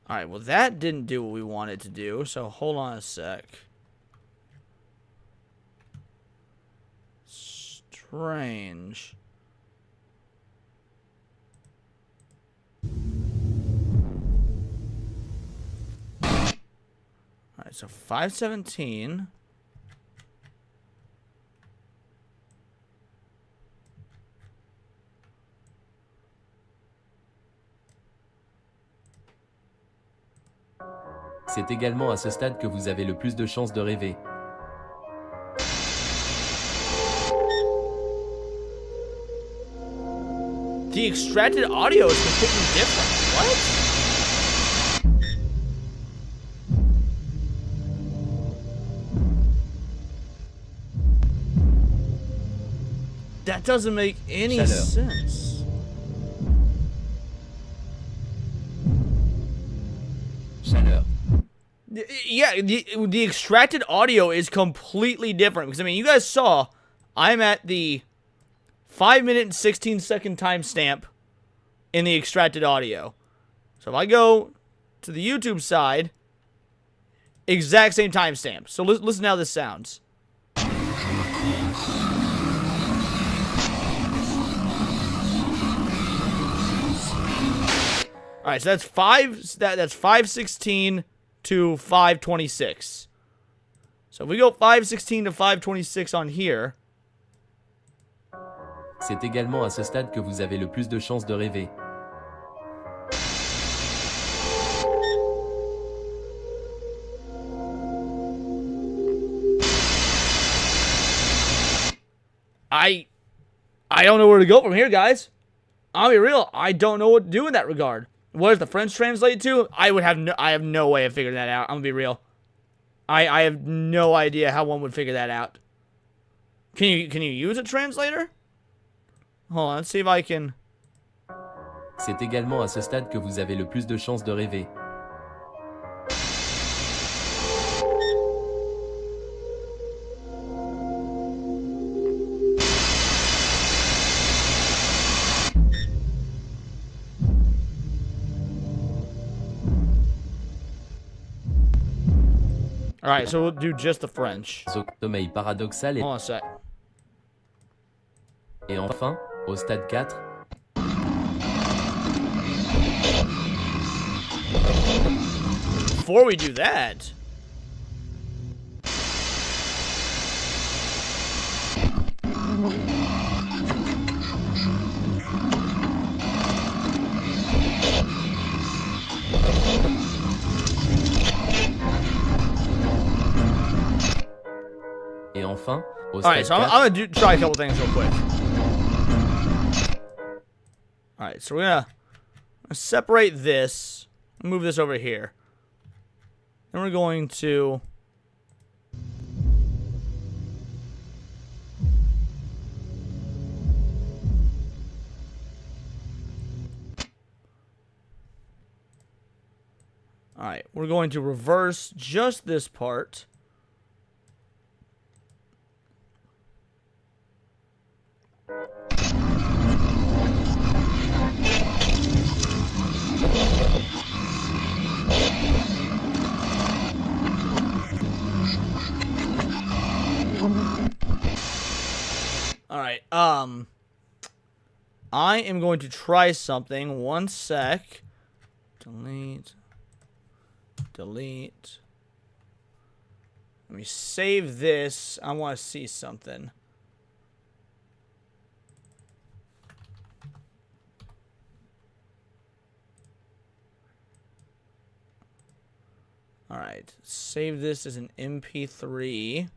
Alright, well that didn't do what we wanted to do, so hold on a sec. Strange. Alright, so 517. C'est également à ce stade que vous avez le plus de chances de rêver. The extracted audio is completely different. What? That doesn't make any sense. Chaleur. Yeah, the extracted audio is completely different. Because, I mean, you guys saw I'm at the 5-minute and 16-second timestamp in the extracted audio. So if I go to the YouTube side, exact same timestamp. So listen how this sounds. All right, so that's 5:16 to 5:26. So if we go 5:16 to 5:26 on here. C'est également à ce stade que vous avez le plus de chances de rêver. I don't know where to go from here, guys. I'll be real. I don't know what to do in that regard. What does the French translate to? I have no way of figuring that out. I'm gonna be real. I have no idea how one would figure that out. Can you use a translator? Hold on, let's see if I can. C'est également à ce stade que vous avez le plus de chances de rêver. Alright, so we'll do just the French. Sommeil paradoxal Hold on a sec. et enfin, au stade 4, Before we do that. et enfin, au Alright, stade so I'm 4, gonna try a couple things real quick. Alright, so we're gonna separate this, move this over here. Then we're going to Alright, we're going to reverse just this part. Alright, I am going to try something. One sec. Delete. Delete. Let me save this. I want to see something. Alright, save this as an MP3.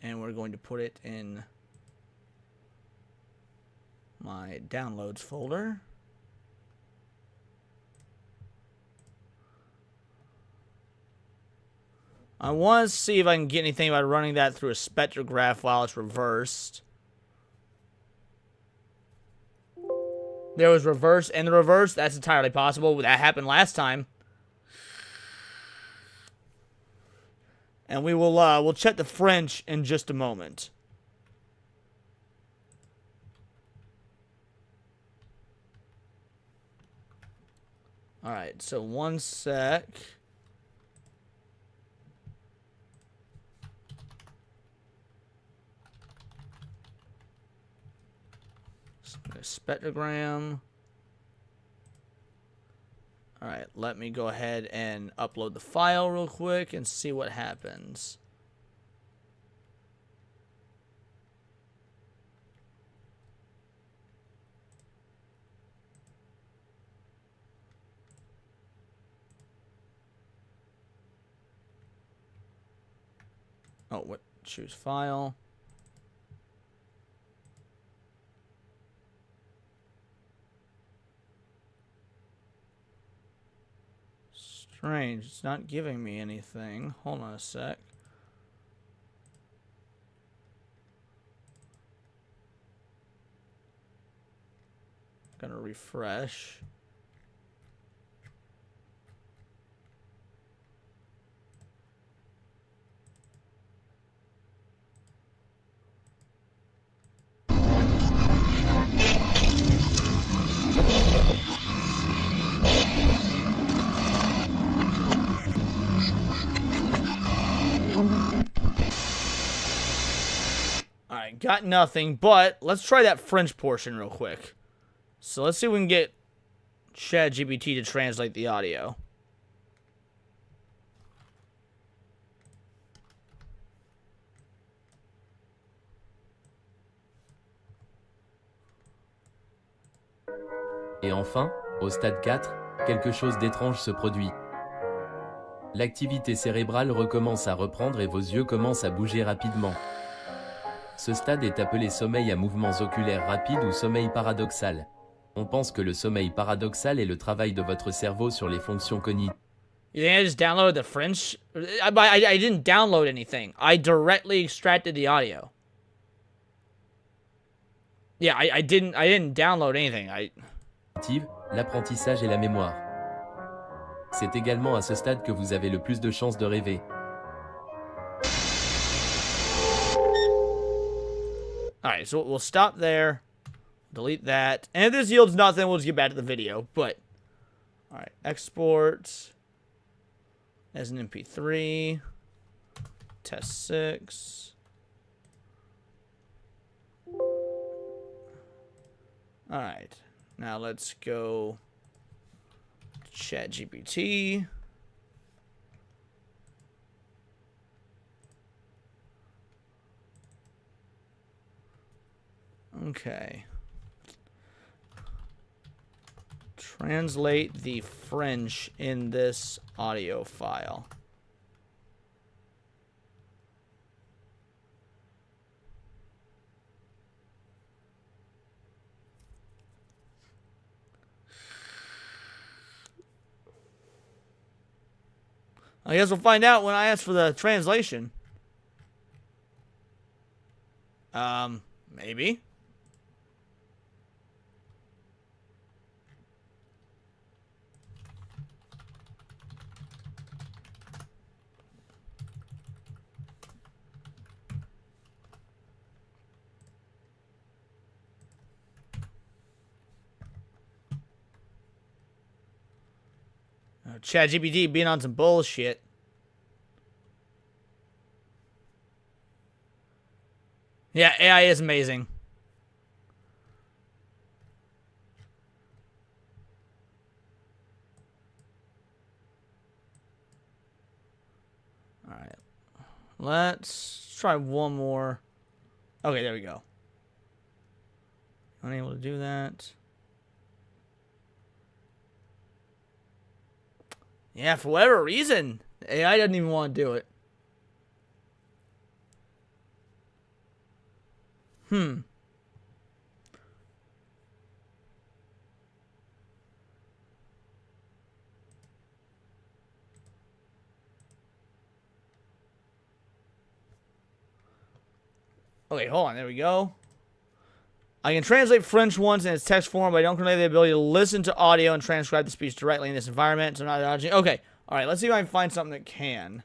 And we're going to put it in my downloads folder. I want to see if I can get anything by running that through a spectrograph while it's reversed. There was reverse and the reverse. That's entirely possible. That happened last time. And we will we'll check the French in just a moment. Alright, so one sec. Spectrogram. Alright, let me go ahead and upload the file real quick and see what happens. Oh, what? Choose file. Strange, it's not giving me anything. Hold on a sec. Gonna refresh. Alright, got nothing, but let's try that French portion real quick. So let's see if we can get ChatGPT to translate the audio. Et enfin, au stade 4, quelque chose d'étrange se produit. L'activité cérébrale recommence à reprendre et vos yeux commencent à bouger rapidement. Ce stade est appelé sommeil à mouvements oculaires rapides ou sommeil paradoxal. On pense que le sommeil paradoxal est le travail de votre cerveau sur les fonctions cognitives. You think I just downloaded the French? I didn't download anything. I directly extracted the audio. Yeah, I didn't download anything. L'apprentissage et la mémoire. C'est également à ce stade que vous avez le plus de chances de rêver. Alright, so we'll stop there. Delete that. And if this yields nothing, we'll just get back to the video. But, alright, export as an MP3. Test 6. Alright, now let's go ChatGPT. Okay. Translate the French in this audio file. I guess we'll find out when I ask for the translation. Maybe. ChatGPT being on some bullshit. Yeah, AI is amazing. Alright. Let's try one more. Okay, there we go. Unable to do that. Yeah, for whatever reason, AI doesn't even want to do it. Okay, hold on. There we go. I can translate French once in its text form, but I don't convey the ability to listen to audio and transcribe the speech directly in this environment. So not dodging. Okay. All right. Let's see if I can find something that can.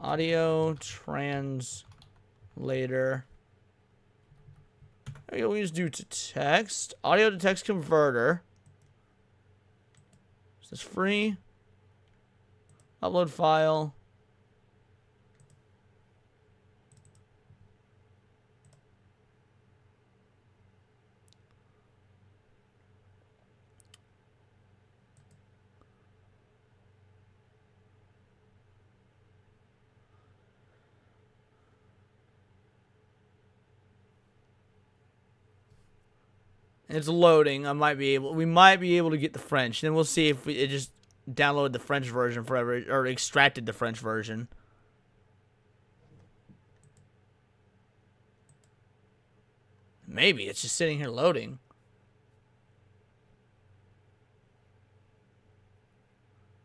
Audio translator. There we go. We just do to text. Audio to text converter. Is this free? Upload file. It's loading. We might be able to get the French. Then we'll see if it just downloaded the French version forever, or extracted the French version. Maybe it's just sitting here loading.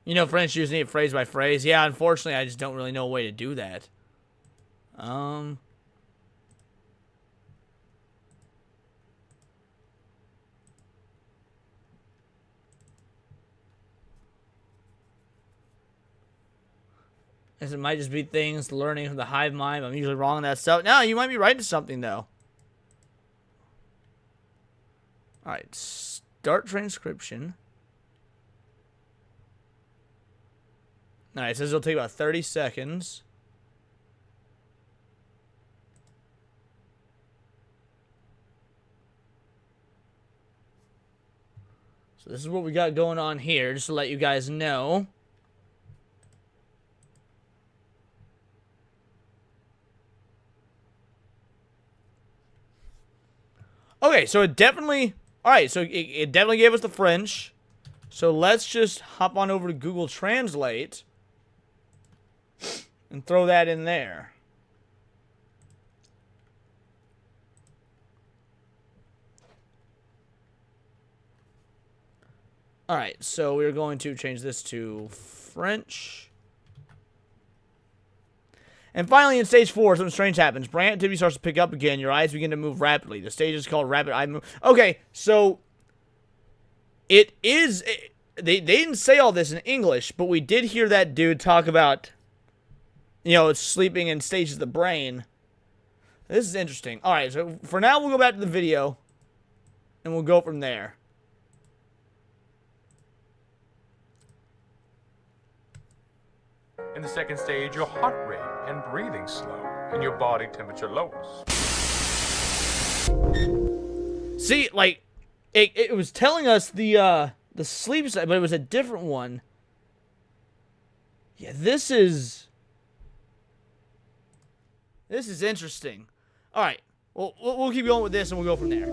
You know, French usually need phrase by phrase. Yeah, unfortunately, I just don't really know a way to do that. It might just be things learning from the hive mind. I'm usually wrong on that stuff. No, you might be right to something, though. Alright, start transcription. Alright, it says it'll take about 30 seconds. So this is what we got going on here, just to let you guys know. Okay, so it definitely... Alright, so it definitely gave us the French. So let's just hop on over to Google Translate and throw that in there. Alright, so we're going to change this to French. And finally, in stage 4, something strange happens. Brain activity starts to pick up again. Your eyes begin to move rapidly. The stage is called rapid eye movement. Okay, so it is... They didn't say all this in English, but we did hear that dude talk about, you know, sleeping in stages of the brain. This is interesting. Alright, so for now, we'll go back to the video, and we'll go from there. In the second stage, your heart rate and breathing slow, and your body temperature lowers. See, like, it was telling us the sleep side, but it was a different one. Yeah, this is interesting. All right, well, we'll keep going with this, and we'll go from there.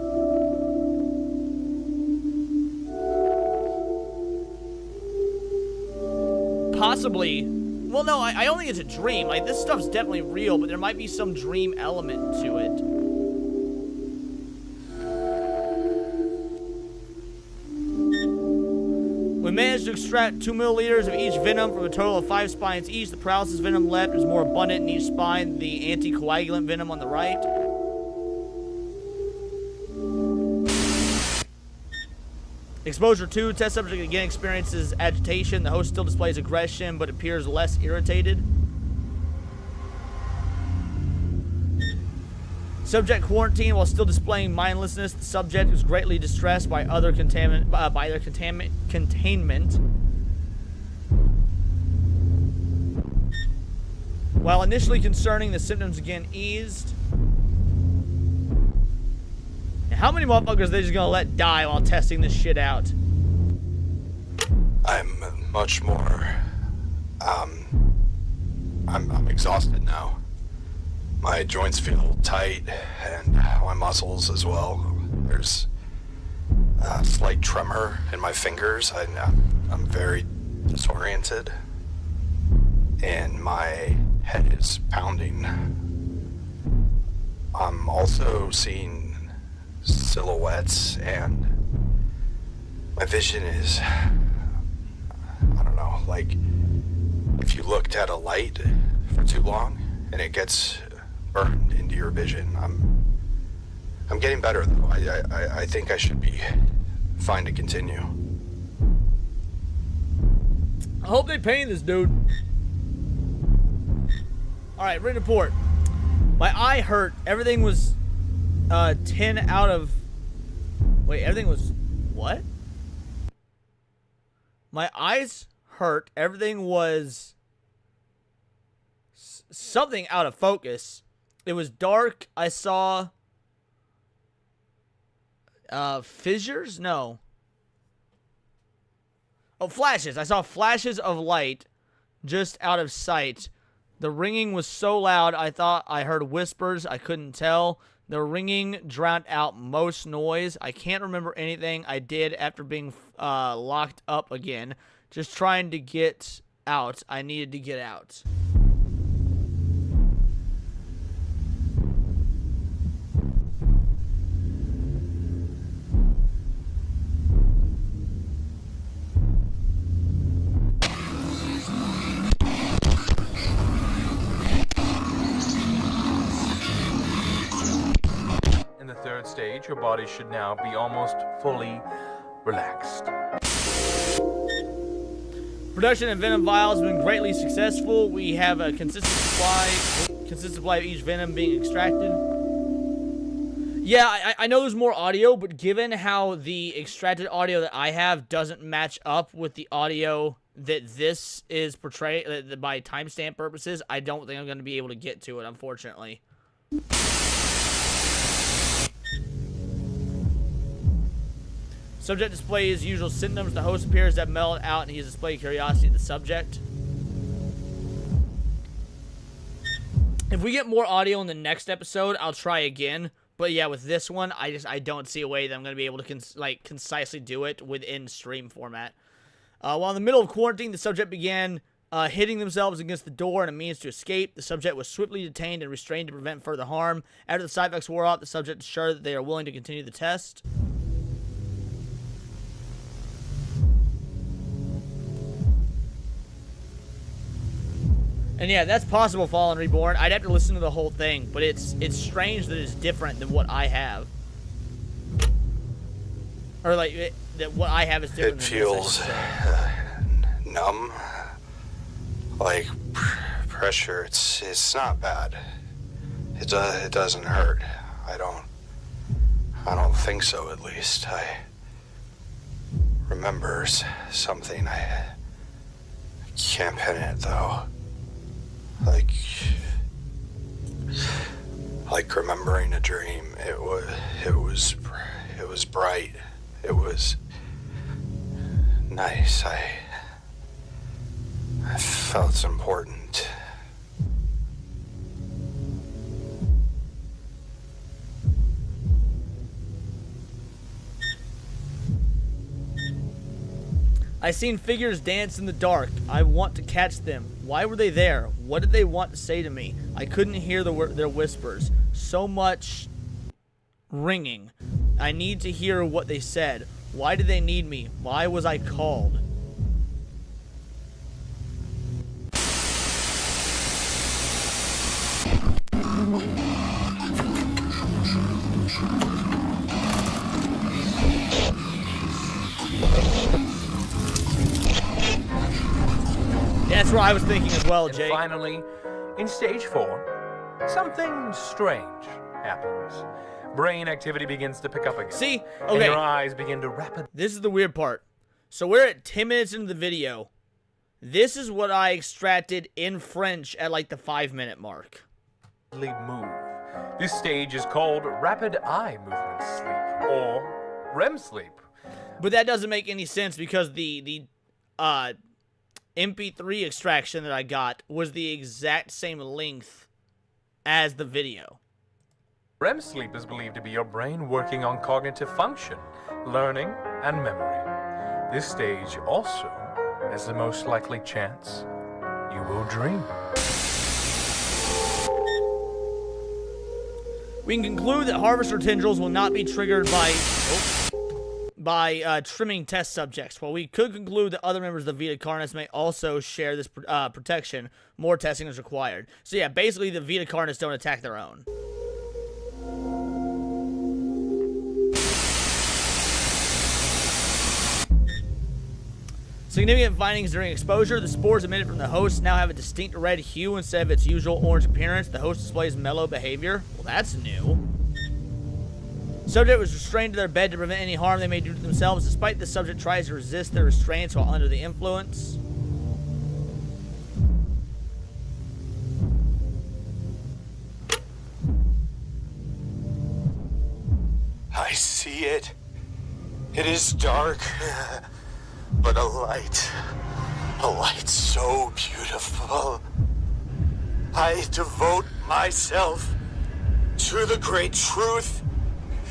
Possibly. Well, no, I don't think it's a dream. Like, this stuff's definitely real, but there might be some dream element to it. We managed to extract 2 milliliters of each venom from a total of 5 spines each. The paralysis venom left is more abundant in each spine than the anticoagulant venom on the right. Exposure 2, test subject again experiences agitation. The host still displays aggression, but appears less irritated. Subject quarantined while still displaying mindlessness. The subject was greatly distressed by their containment. While initially concerning, the symptoms again eased. How many motherfuckers are they just gonna let die while testing this shit out? I'm much more, I'm exhausted now. My joints feel tight, and my muscles as well. There's a slight tremor in my fingers. I'm very disoriented, and my head is pounding. I'm also seeing silhouettes, and my vision is, I don't know, like if you looked at a light for too long and it gets burned into your vision. I'm getting better though. I think I should be fine to continue. I hope they paint this dude. Alright, written report. My eye hurt. Everything was 10 out of... Wait, everything was... What? My eyes hurt. Everything was... something out of focus. It was dark. I saw... fissures? No. Oh, flashes. I saw flashes of light just out of sight. The ringing was so loud, I thought I heard whispers. I couldn't tell. The ringing drowned out most noise. I can't remember anything I did after being locked up again. Just trying to get out. I needed to get out. Third stage, your body should now be almost fully relaxed. Production of venom vials has been greatly successful. We have a consistent supply of each venom being extracted. Yeah, I know there's more audio, but given how the extracted audio that I have doesn't match up with the audio that this is portrayed by timestamp purposes, I don't think I'm going to be able to get to it, unfortunately. Subject displays usual symptoms. The host appears to have mellowed out and he has displayed curiosity to the subject. If we get more audio in the next episode, I'll try again. But yeah, with this one, I don't see a way that I'm going to be able to concisely do it within stream format. While in the middle of quarantine, the subject began hitting themselves against the door and a means to escape. The subject was swiftly detained and restrained to prevent further harm. After the side effects wore off, the subject assured that they are willing to continue the test. And yeah, that's possible, Fallen Reborn. I'd have to listen to the whole thing, but it's strange that it's different than what I have. Or like, that what I have is different It than feels this, numb. Like pressure. It's not bad. It doesn't hurt. I don't think so, at least. I remember something. I can't pin it though. Like remembering a dream. It was bright. It was nice. I felt important. I seen figures dance in the dark. I want to catch them. Why were they there? What did they want to say to me? I couldn't hear their whispers. So much ringing. I need to hear what they said. Why did they need me? Why was I called? Yeah, that's what I was thinking as well, Jake. And finally, in stage 4, something strange happens. Brain activity begins to pick up again. See? And Okay. your eyes begin to rapidly This is the weird part. So we're at 10 minutes into the video. This is what I extracted in French at like the 5-minute mark. move. This stage is called rapid eye movement sleep, or REM sleep. But that doesn't make any sense because the MP3 extraction that I got was the exact same length as the video. REM sleep is believed to be your brain working on cognitive function, learning, and memory. This stage also has the most likely chance you will dream. We can conclude that harvester tendrils will not be triggered by trimming test subjects. While we could conclude that other members of the Vita Carnis may also share this protection, more testing is required. So yeah, basically the Vita Carnis don't attack their own. Significant findings during exposure. The spores emitted from the host now have a distinct red hue instead of its usual orange appearance. The host displays mellow behavior. Well, that's new. Subject was restrained to their bed to prevent any harm they may do to themselves. Despite the subject tries to resist their restraints while under the influence. I see it. It is dark, but a light so beautiful. I devote myself to the great truth,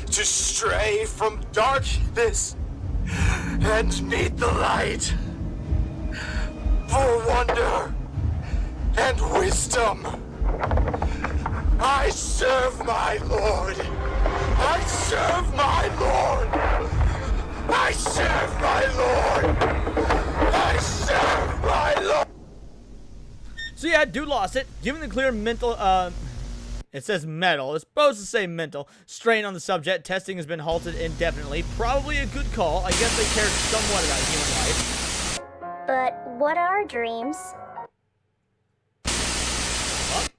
to stray from darkness and meet the light. For wonder and wisdom, I serve my Lord. I serve my Lord. I serve my Lord. I serve my Lord. So yeah, dude lost it. Given the clear mental, it says metal. It's supposed to say mental. Strain on the subject. Testing has been halted indefinitely. Probably a good call. I guess they cared somewhat about human life. But what are dreams? What?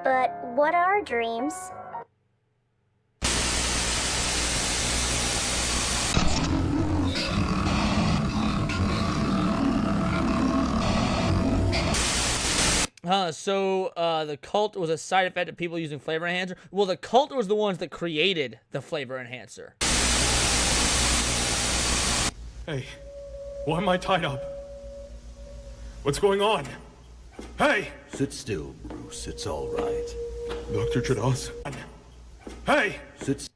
But what are dreams? So the cult was a side effect of people using flavor enhancer. Well, the cult was the ones that created the flavor enhancer. Hey, why am I tied up? What's going on? Hey! Sit still, Bruce. It's all right. Dr. Trados? Hey! Sit Is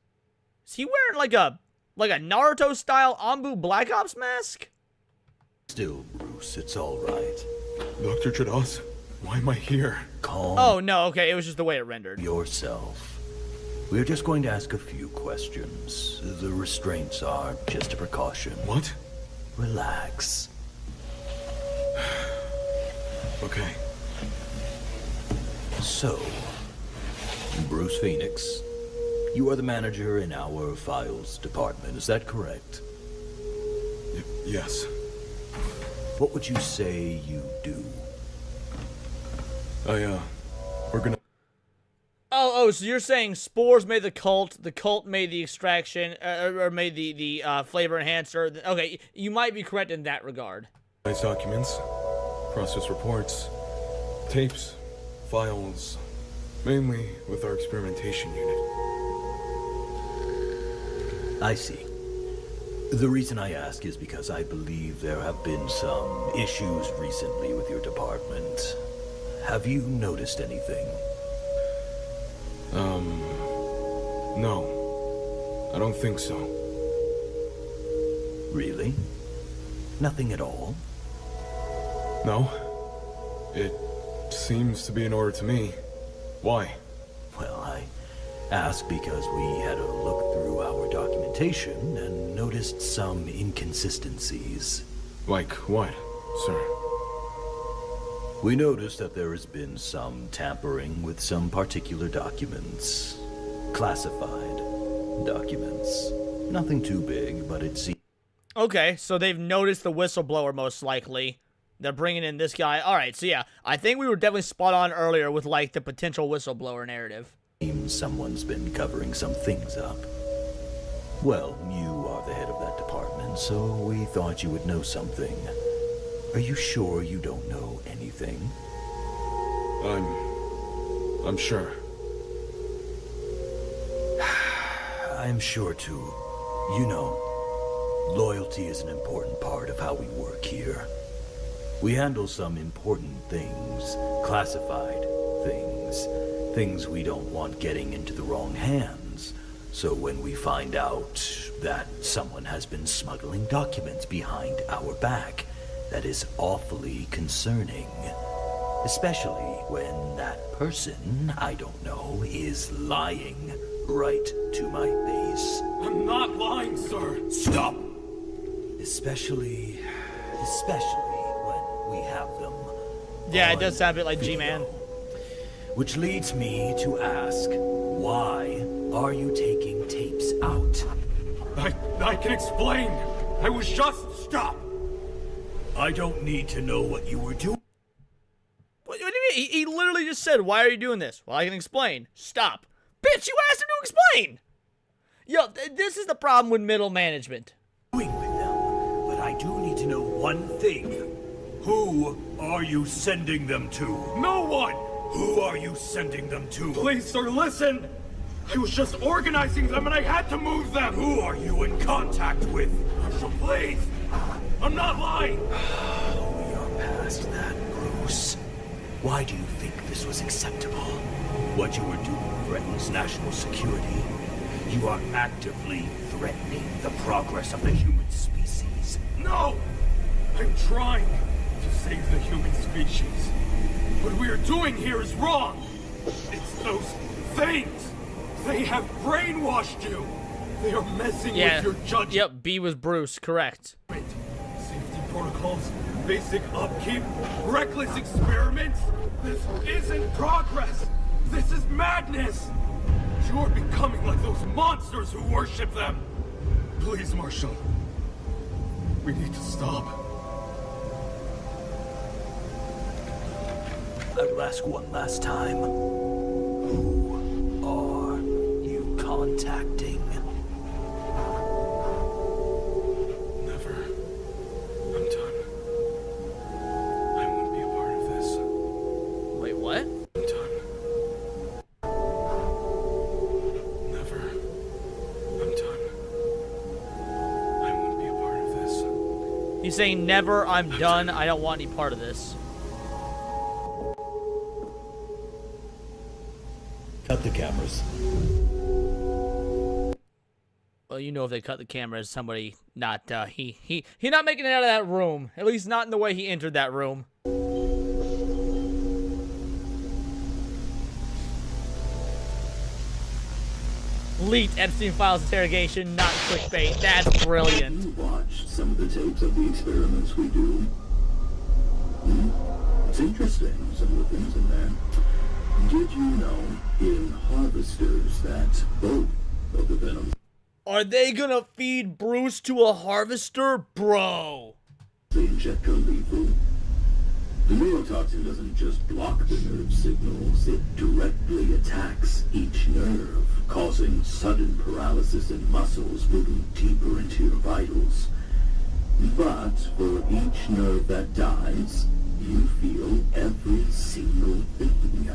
he wearing like a Naruto-style Anbu Black Ops mask? still, Bruce. It's all right. Dr. Trados? Why am I here? Calm Oh, no, okay, it was just the way it rendered. yourself. We're just going to ask a few questions. The restraints are just a precaution. What? Relax. Okay. So, Bruce Phoenix, you are the manager in our files department, is that correct? Yes. What would you say you do? We're gonna... Oh, so you're saying Spores made the cult made the extraction, or made the flavor enhancer. Okay, you might be correct in that regard. Documents, process reports, tapes, files, mainly with our experimentation unit. I see. The reason I ask is because I believe there have been some issues recently with your department. Have you noticed anything? No. I don't think so. Really? Nothing at all? No. It seems to be in order to me. Why? Well, I ask because we had a look through our documentation and noticed some inconsistencies. Like what, sir? We noticed that there has been some tampering with some particular documents. Classified documents. Nothing too big, but it seems... Okay, so they've noticed the whistleblower most likely. They're bringing in this guy. All right, so yeah, I think we were definitely spot on earlier with like the potential whistleblower narrative. Seems someone's been covering some things up. Well, you are the head of that department, so we thought you would know something. Are you sure you don't know anything? I'm sure. I'm sure too. You know, loyalty is an important part of how we work here. We handle some important things, classified things, things we don't want getting into the wrong hands. So when we find out that someone has been smuggling documents behind our back, that is awfully concerning. Especially when that person, I don't know, is lying right to my face. I'm not lying, sir! Stop! Especially when we have them. Yeah, it does on sound a bit like video. G-Man. Which leads me to ask, why are you taking tapes out? I can explain! I was just... Stop! I don't need to know what you were doing. What do you mean? He literally just said, "Why are you doing this?" Well, I can explain. Stop. Bitch, you asked him to explain! Yo, this is the problem with middle management. With them, but I do need to know one thing. Who are you sending them to? No one! Who are you sending them to? Please, sir, listen! I was just organizing them and I had to move them! Who are you in contact with? Marshal, please! I'm not lying! We are past that, Bruce. Why do you think this was acceptable? What you were doing threatens national security. You are actively threatening the progress of the human species. No! I'm trying to save the human species. What we are doing here is wrong! It's those things! They have brainwashed you! They are messing with your judgment. Yep, B was Bruce, correct. Safety protocols, basic upkeep, reckless experiments. This isn't progress. This is madness. You're becoming like those monsters who worship them. Please, Marshal. We need to stop. I will ask one last time. Who are you contacting? Never. I'm done. I won't be a part of this. Wait, what? I'm done. Never. I'm done. I won't be a part of this. He's saying, never, I'm done, I don't want any part of this. Cut the cameras. Well, you know if they cut the cameras, somebody not, he not making it out of that room. At least not in the way he entered that room. Leaked Epstein Files interrogation, not clickbait. That's brilliant. You watched some of the tapes of the experiments we do. It's interesting, some of the things in there. Did you know in harvesters that both of the venom Are they gonna feed Bruce to a harvester? Bro. they inject are lethal? The neurotoxin doesn't just block the nerve signals, it directly attacks each nerve, causing sudden paralysis in muscles moving deeper into your vitals. But for each nerve that dies, you feel every single thing.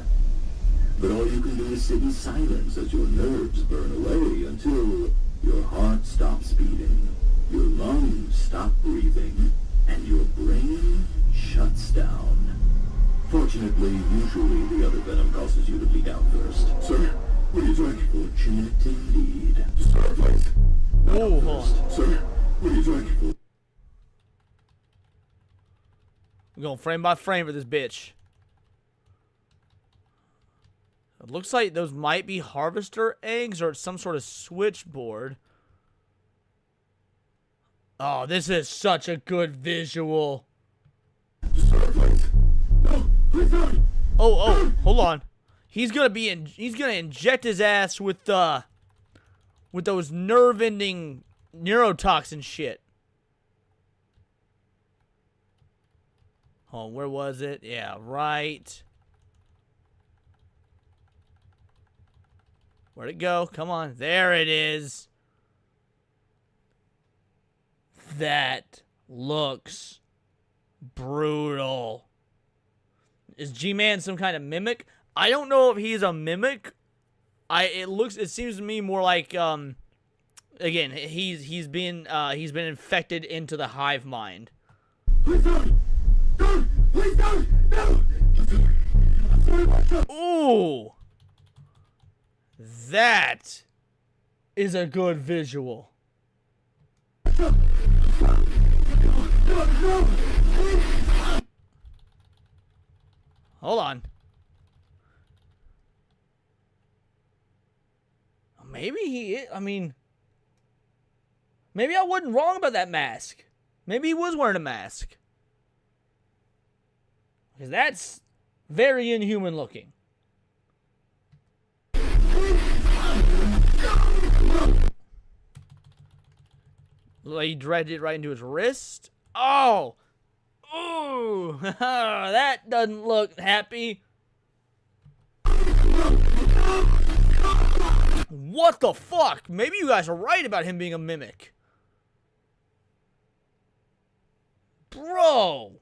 But all you can do is sit in silence as your nerves burn away until your heart stops beating, your lungs stop breathing, and your brain shuts down. Fortunately, usually the other venom causes you to bleed out first. Sir, what are you doing? Fortunate indeed. Start, please. Ooh, hold on. Sir, what are you doing? We're going frame by frame for this bitch. It looks like those might be harvester eggs or it's some sort of switchboard. Oh, this is such a good visual. Oh, hold on. He's gonna inject his ass with those nerve-ending neurotoxin shit. Oh, where was it? Yeah, right. Where'd it go? Come on. There it is. That looks brutal. Is G-Man some kind of mimic? I don't know if he's a mimic. It seems to me more like again, he's been infected into the hive mind. Please don't! Please don't! No! Ooh. That is a good visual. Hold on. Maybe he is, maybe I wasn't wrong about that mask. Maybe he was wearing a mask. Because that's very inhuman looking. Like he dragged it right into his wrist. Oh! Ooh! That doesn't look happy. What the fuck? Maybe you guys are right about him being a mimic. Bro!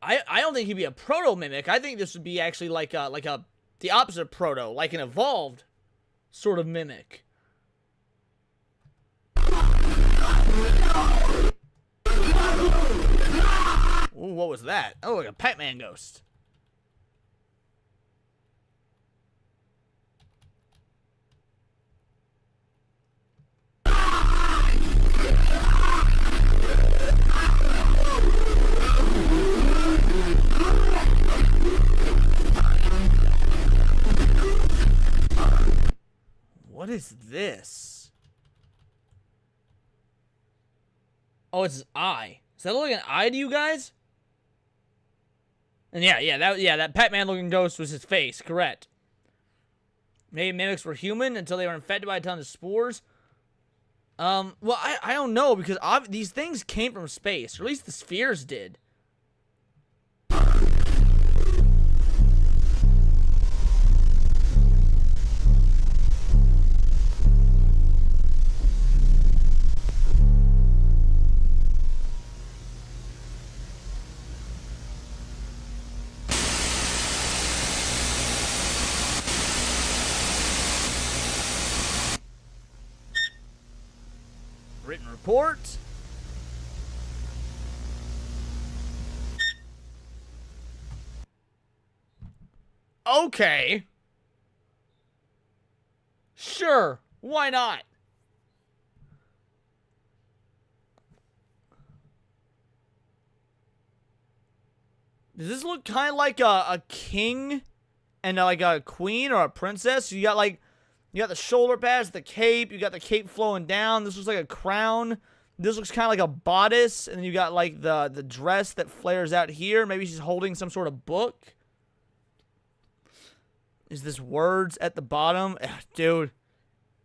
I don't think he'd be a proto-mimic. I think this would be actually the opposite of proto, like an evolved sort of mimic. Ooh, what was that? Oh, like a Pac-Man ghost. What is this? Oh, it's his eye. Does that look like an eye to you guys? And that Pac-Man looking ghost was his face, correct. Maybe mimics were human until they were infected by a ton of spores. Well, I don't know, because these things came from space, or at least the spheres did. report. Okay. Sure, why not? Does this look kind of like a king and like a queen or a princess? You got the shoulder pads, the cape, you got the cape flowing down. This looks like a crown. This looks kind of like a bodice, and then you got like the dress that flares out here. Maybe she's holding some sort of book. Is this words at the bottom? Ugh, dude,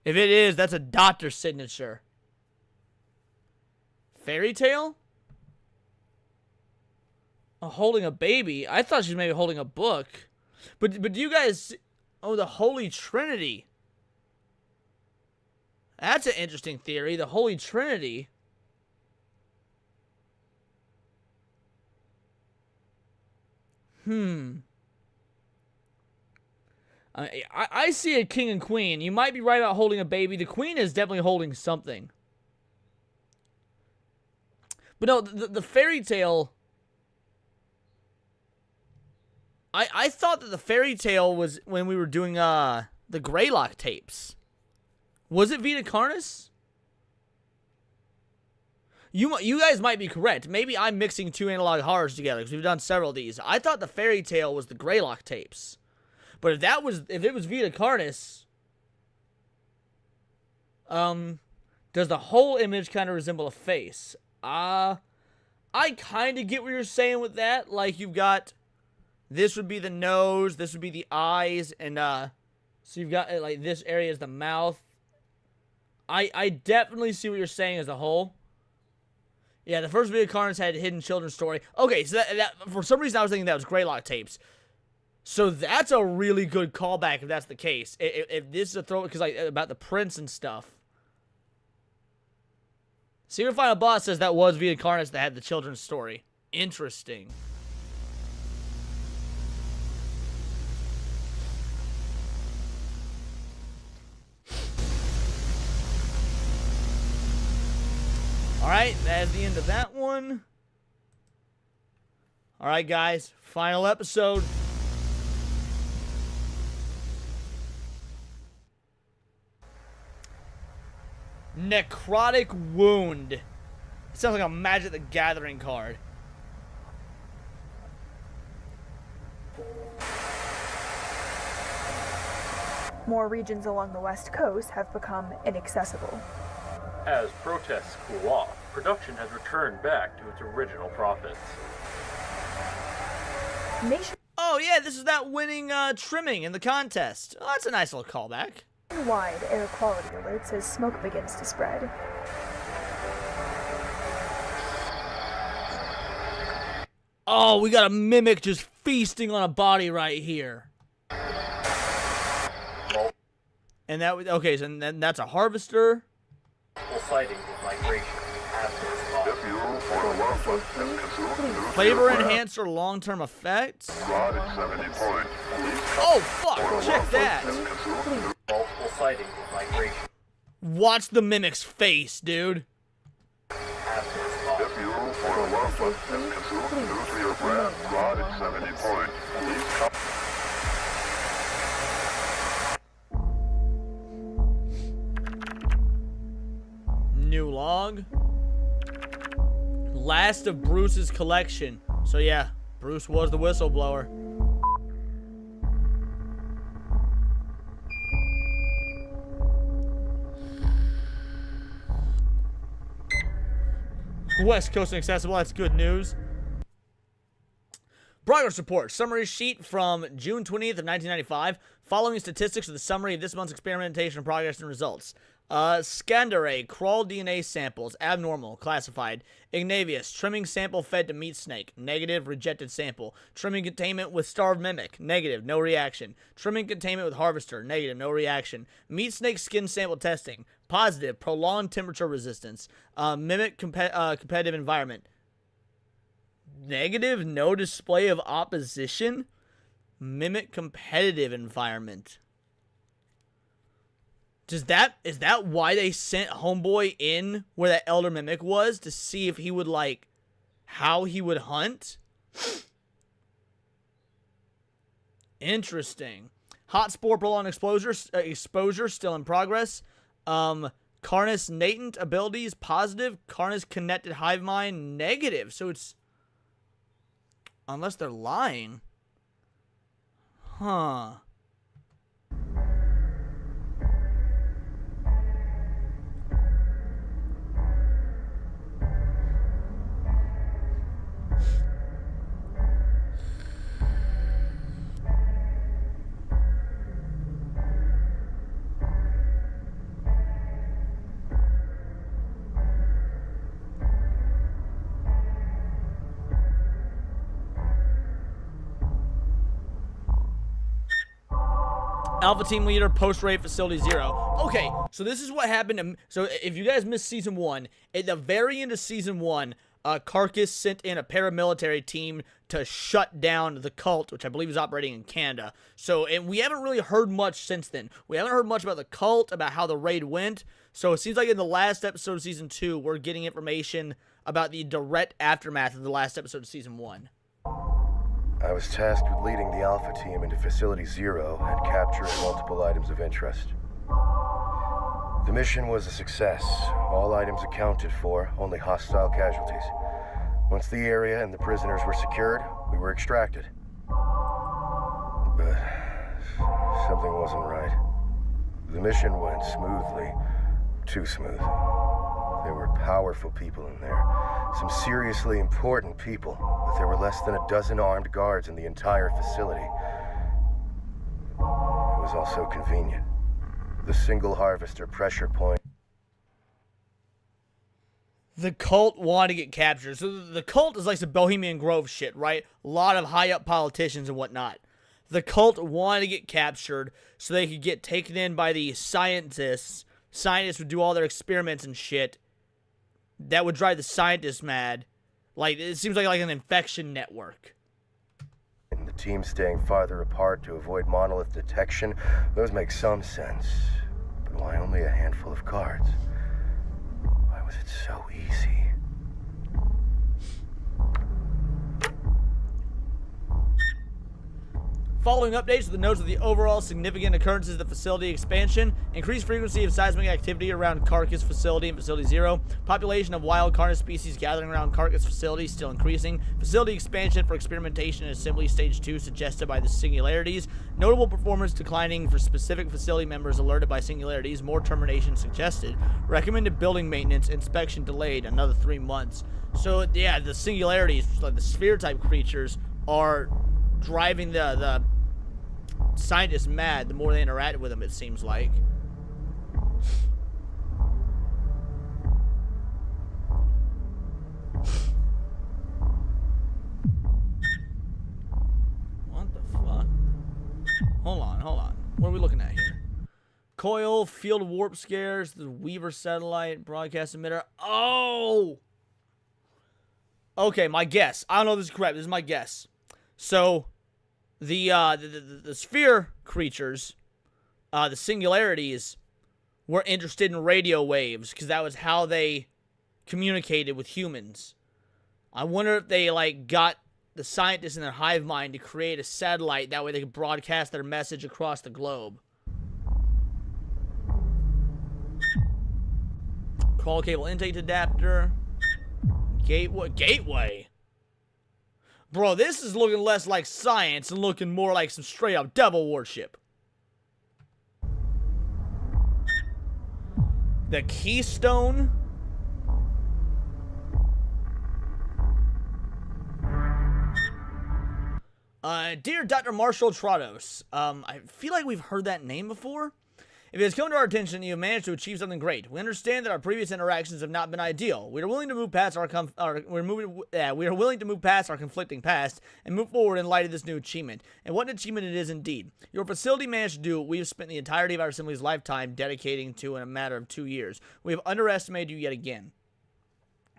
if it is, that's a doctor's signature. Fairy tale? Oh, holding a baby? I thought she was maybe holding a book. But do you guys... Oh, the Holy Trinity. That's an interesting theory. The Holy Trinity. I see a king and queen. You might be right about holding a baby. The queen is definitely holding something. But no, the fairy tale... I thought that the fairy tale was when we were doing the Greylock tapes. Was it Vita Carnis? You guys might be correct. Maybe I'm mixing two analog horrors together because we've done several of these. I thought the fairy tale was the Greylock tapes. But if it was Vita Carnis, does the whole image kind of resemble a face? I kind of get what you're saying with that. Like, you've got, this would be the nose, this would be the eyes, and so you've got like this area is the mouth. I definitely see what you're saying as a whole. Yeah, the first Vita Carnis had Hidden Children's Story. Okay, so that for some reason I was thinking that was Greylock tapes. So that's a really good callback if that's the case. If this is a throw, because like about the prince and stuff. Secret Final Boss says that was Vita Carnis that had the children's story. Interesting. Alright, that's the end of that one. Alright, guys. Final episode. Necrotic Wound. It sounds like a Magic the Gathering card. More regions along the west coast have become inaccessible. As protests cool off, production has returned back to its original profits. Oh yeah, this is that winning trimming in the contest. Oh, that's a nice little callback. Wide air quality alerts as smoke begins to spread. Oh, we got a mimic just feasting on a body right here. And that was okay. So then that's a harvester. Sighting with migration. Flavor enhancer, long-term effects. Oh fuck! Check that. Sighting with migration. Watch the mimic's face, dude. New log. Last of Bruce's collection. So yeah, Bruce was the whistleblower. West Coast inaccessible, that's good news. Progress report, summary sheet from June 20th of 1995. Following statistics of the summary of this month's experimentation progress and results. Scandare, crawl DNA samples, abnormal, classified. Ignavius, trimming sample fed to meat snake, negative, rejected sample. Trimming containment with starved mimic, negative, no reaction. Trimming containment with harvester, negative, no reaction. Meat snake skin sample testing, positive, prolonged temperature resistance. Mimic competitive environment, negative, no display of opposition. Mimic competitive environment. is that why they sent Homeboy in where that Elder Mimic was? To see if he would, like, how he would hunt? Interesting. Hot spore prolonged exposure still in progress. Carnis latent abilities positive. Carnis connected hive mind negative. So it's, unless they're lying. Huh. Alpha Team Leader, post-raid Facility 0. Okay, so this is what happened. So if you guys missed Season 1, at the very end of Season 1, Carcass sent in a paramilitary team to shut down the cult, which I believe is operating in Canada. So, and we haven't really heard much since then. We haven't heard much about the cult, about how the raid went. So it seems like in the last episode of Season 2, we're getting information about the direct aftermath of the last episode of Season 1. I was tasked with leading the Alpha team into Facility 0 and capturing multiple items of interest. The mission was a success. All items accounted for, only hostile casualties. Once the area and the prisoners were secured, we were extracted. But something wasn't right. The mission went smoothly. Too smooth. There were powerful people in there. Some seriously important people, but there were less than a dozen armed guards in the entire facility. It was also convenient. The single harvester pressure point. The cult wanted to get captured. So the cult is like some Bohemian Grove shit, right? A lot of high-up politicians and whatnot. The cult wanted to get captured so they could get taken in by the scientists. Scientists would do all their experiments and shit. That would drive the scientists mad. Like, it seems like an infection network. And the team staying farther apart to avoid monolith detection, those make some sense. But why only a handful of guards? Why was it so easy? Following updates with the notes of the overall significant occurrences of the facility expansion, increased frequency of seismic activity around Carcass facility and Facility 0, population of wild Carnis species gathering around Carcass facility still increasing, facility expansion for experimentation and assembly stage 2 suggested by the singularities, notable performance declining for specific facility members alerted by singularities, more termination suggested, recommended building maintenance, inspection delayed another 3 months. So yeah, the singularities, like the sphere type creatures, are driving the scientists mad the more they interacted with them, it seems like. What the fuck? Hold on. What are we looking at here? Coil, field warp scares, the Weaver satellite, broadcast emitter. Oh! Okay, my guess. I don't know if this is correct. This is my guess. So, the sphere creatures, the singularities, were interested in radio waves because that was how they communicated with humans. I wonder if they, like, got the scientists in their hive mind to create a satellite, that way they could broadcast their message across the globe. Crawl cable intake adapter. Gateway? Bro, this is looking less like science and looking more like some straight-up devil worship. The Keystone. Dear Dr. Marshall Trados, I feel like we've heard that name before. If it has come to our attention that you have managed to achieve something great, we understand that our previous interactions have not been ideal. We are willing to move past our conflicting past and move forward in light of this new achievement. And what an achievement it is indeed. Your facility managed to do what we have spent the entirety of our assembly's lifetime dedicating to in a matter of 2 years. We have underestimated you yet again.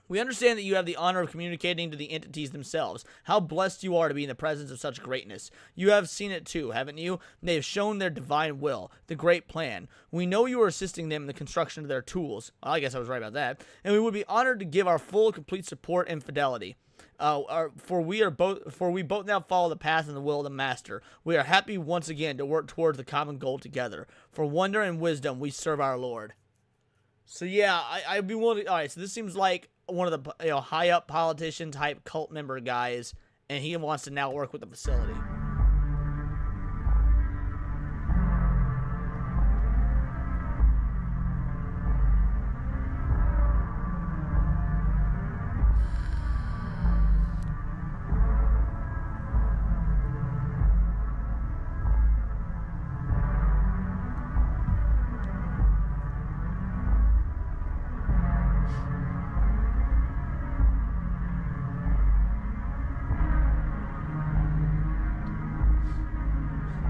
We understand that you have the honor of communicating to the entities themselves. How blessed you are to be in the presence of such greatness. You have seen it too, haven't you? They have shown their divine will, the great plan. We know you are assisting them in the construction of their tools. Well, I guess I was right about that. And we would be honored to give our full, complete support and fidelity. For we both now follow the path and the will of the Master. We are happy once again to work towards the common goal together. For wonder and wisdom, we serve our Lord. So yeah, I'd be willing to. All right, so this seems like one of the high up politician type cult member guys, and he wants to now work with the facility.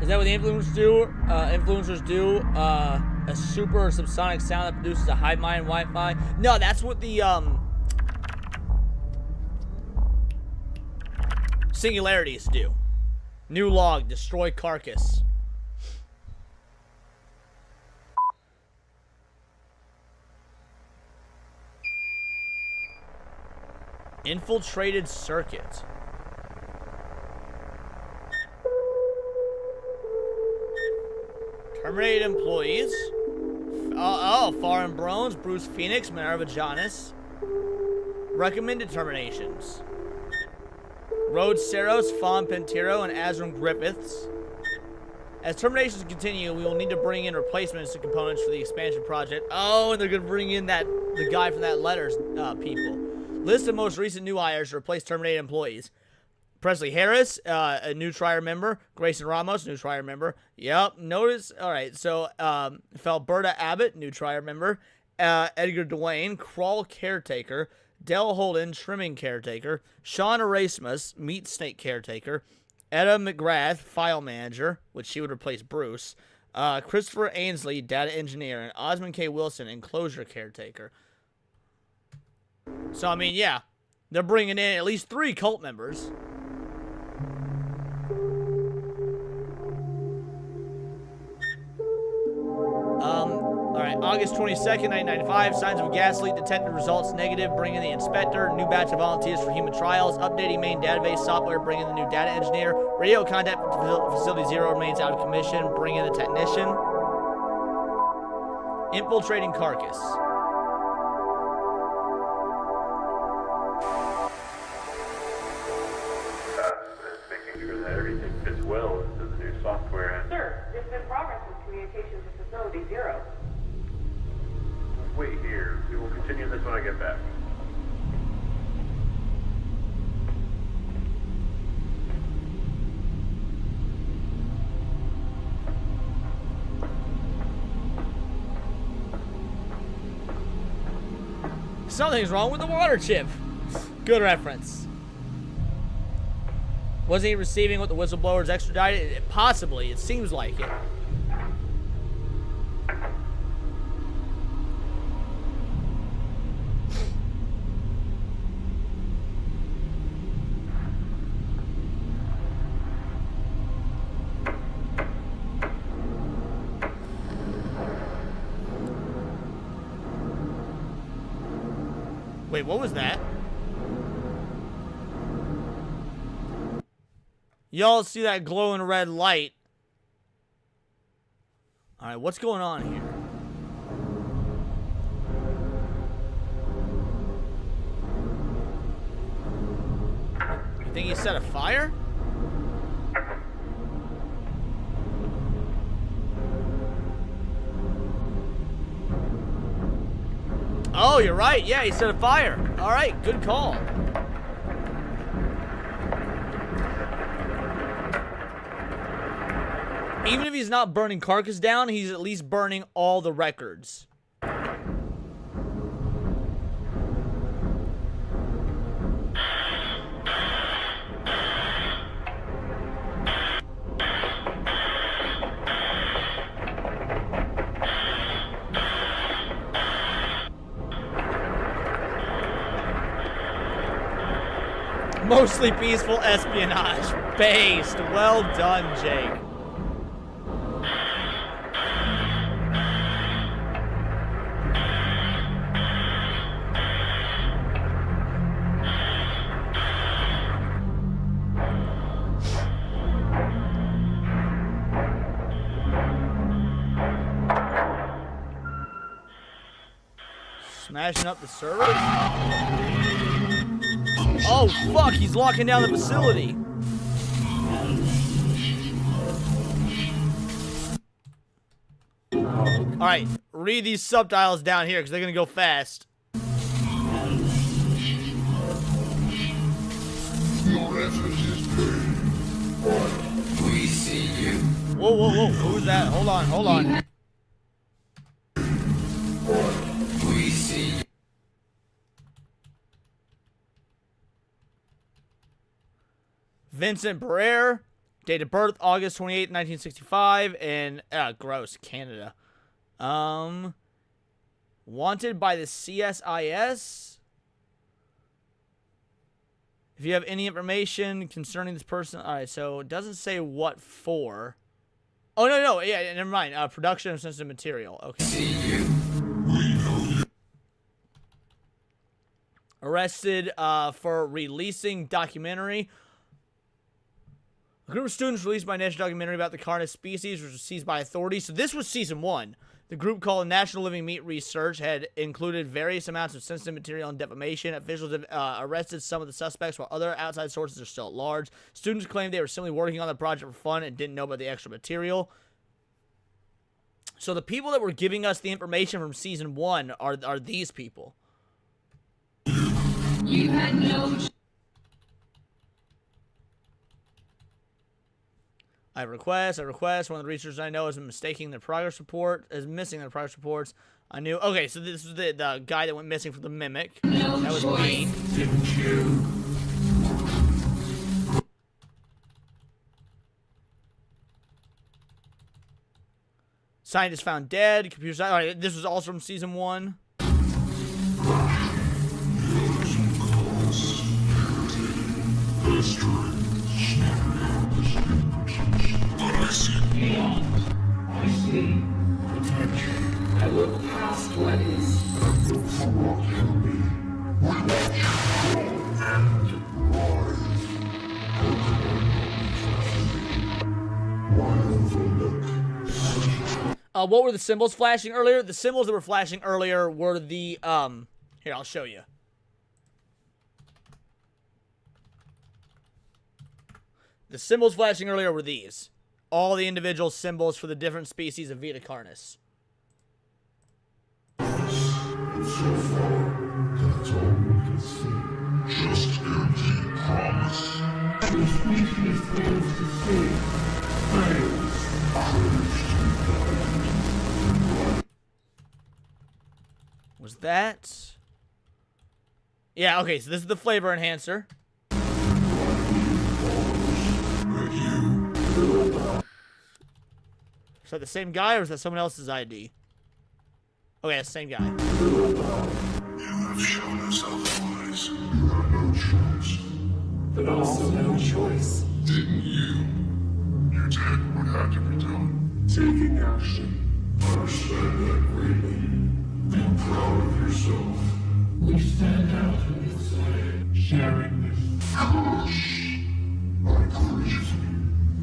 Is that what the influencers do? A super subsonic sound that produces a hive mind Wi-Fi? No, that's what the singularities do. New log, destroy carcass. Infiltrated circuit. Terminated employees. Foreign Brones, Bruce Phoenix, Minerva Jonas. Recommended terminations. Rhodes Saros, Fawn Pentiro, and Azram Griffiths. As terminations continue, we will need to bring in replacements to components for the expansion project. Oh, and they're going to bring in the guy from that letters people. List of most recent new hires to replace terminated employees. Presley Harris, a new Trier member. Grayson Ramos, new Trier member. Yep, notice. All right, so Felberta Abbott, new Trier member. Edgar Dwayne, Crawl caretaker. Del Holden, trimming caretaker. Sean Erasmus, meat snake caretaker. Etta McGrath, file manager, which she would replace Bruce. Christopher Ainsley, data engineer. And Osmond K. Wilson, enclosure caretaker. So, I mean, yeah. They're bringing in at least 3 cult members. Alright, August 22nd, 1995. Signs of a gas leak detected, results negative. Bring in the inspector. New batch of volunteers for human trials. Updating main database software. Bring in the new data engineer. Radio contact facility 0 remains out of commission. Bring in the technician. Infiltrating carcass. Making sure that everything fits well into the new software. Sir, there's been progress with communications with facility 0. Wait here. We will continue this when I get back. Something's wrong with the water chip. Good reference. Wasn't he receiving what the whistleblowers extradited? Possibly. It seems like it. Wait, what was that? Y'all see that glowing red light? Alright, what's going on here? You think he set a fire? Oh, you're right. Yeah, he set a fire. All right, good call. Even if he's not burning Carcass down, he's at least burning all the records. Mostly peaceful espionage. Based. Well done, Jake. Smashing up the servers? Oh, fuck, he's locking down the facility. Alright, read these subtitles down here, because they're going to go fast. Your effort is paid, but we see you. Whoa, whoa, whoa, who's that? Hold on, hold on. We see you. Vincent Barrere, date of birth August 28, 1965, in gross, Canada. Wanted by the CSIS. If you have any information concerning this person, all right. So it doesn't say what for. Oh no, yeah, never mind. Production of sensitive material. Okay. See you. Arrested for releasing documentary. A group of students released my national documentary about the Carnis species, which was seized by authorities. So this was season 1. The group called National Living Meat Research had included various amounts of sensitive material and defamation. Officials have arrested some of the suspects, while other outside sources are still at large. Students claimed they were simply working on the project for fun and didn't know about the extra material. So the people that were giving us the information from season 1 are these people. You had no. I request. One of the researchers I know is missing their progress reports. I knew. Okay, so this is the guy that went missing from the Mimic. No that was choice, me. didn't you? Scientist found dead. Computer science. All right, this was also from season 1. I see potential. I look past what is. And look for what can be. We watch and rise. Why overlook? What were the symbols flashing earlier? The symbols that were flashing earlier were the here, I'll show you. The symbols flashing earlier were these. All the individual symbols for the different species of Vita Carnis. And so far, that's all we can see. Just empty promise. The species fails to see. Fails. Was that? Yeah, okay, so this is the flavor enhancer. Is that the same guy, or is that someone else's ID? Okay, it's the same guy. You have shown us otherwise. You had no choice. But also no choice. Didn't you? You did what had to be done. Taking action. Understand that greatly. Be proud of yourself. We stand out in this way, sharing this curse. I encourage you,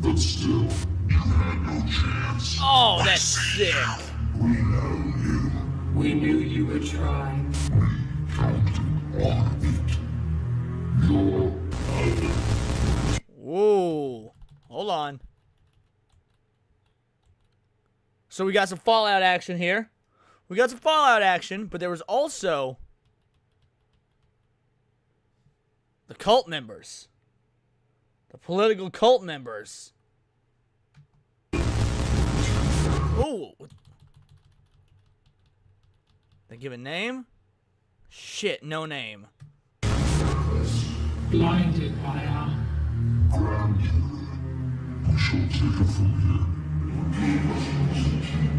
but still, you had no chance. Oh, that's sick. We know you. We knew you would try. We counted on it. You're other. Whoa. Hold on. So we got some Fallout action here. But there was also the cult members. The political cult members. Oh. They give a name? Shit, no name. Blinded by our grandeur, we shall take it from here.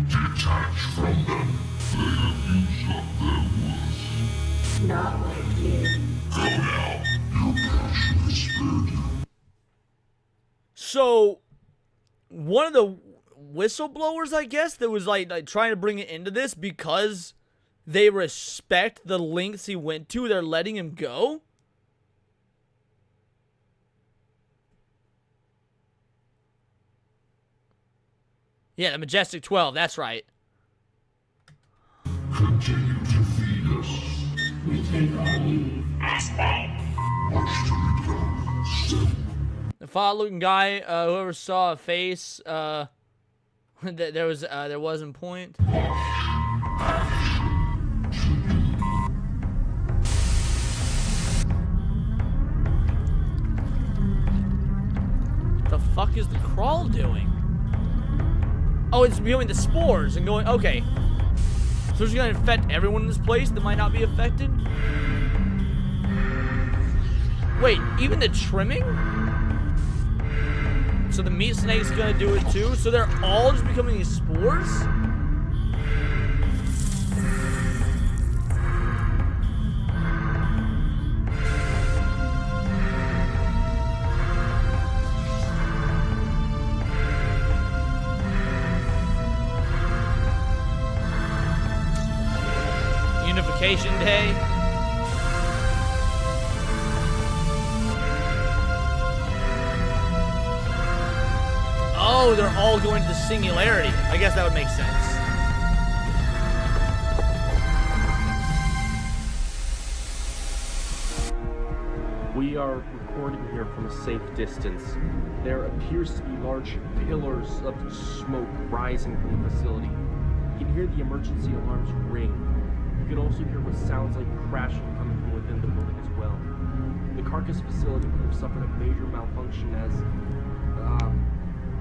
Detach from them. They have used up their worth. Not like you. Go now. Your passion is one of the whistleblowers, I guess, that was like trying to bring it into this because they respect the lengths he went to. They're letting him go. Yeah, the Majestic 12. That's right. Continue to feed us. We take our leave. Aspect. Much to be done. Still. The file-looking guy, whoever saw a face, there wasn't point. The fuck is the crawl doing? Oh, it's viewing the spores and going, okay. So it's gonna infect everyone in this place that might not be affected? Wait, even the trimming? So the meat snake's gonna do it too? So they're all just becoming these spores? Unification Day. Oh, they're all going to the singularity. I guess that would make sense. We are recording here from a safe distance. There appears to be large pillars of smoke rising from the facility. You can hear the emergency alarms ring. You can also hear what sounds like crashing coming from within the building as well. The carcass facility could have suffered a major malfunction as,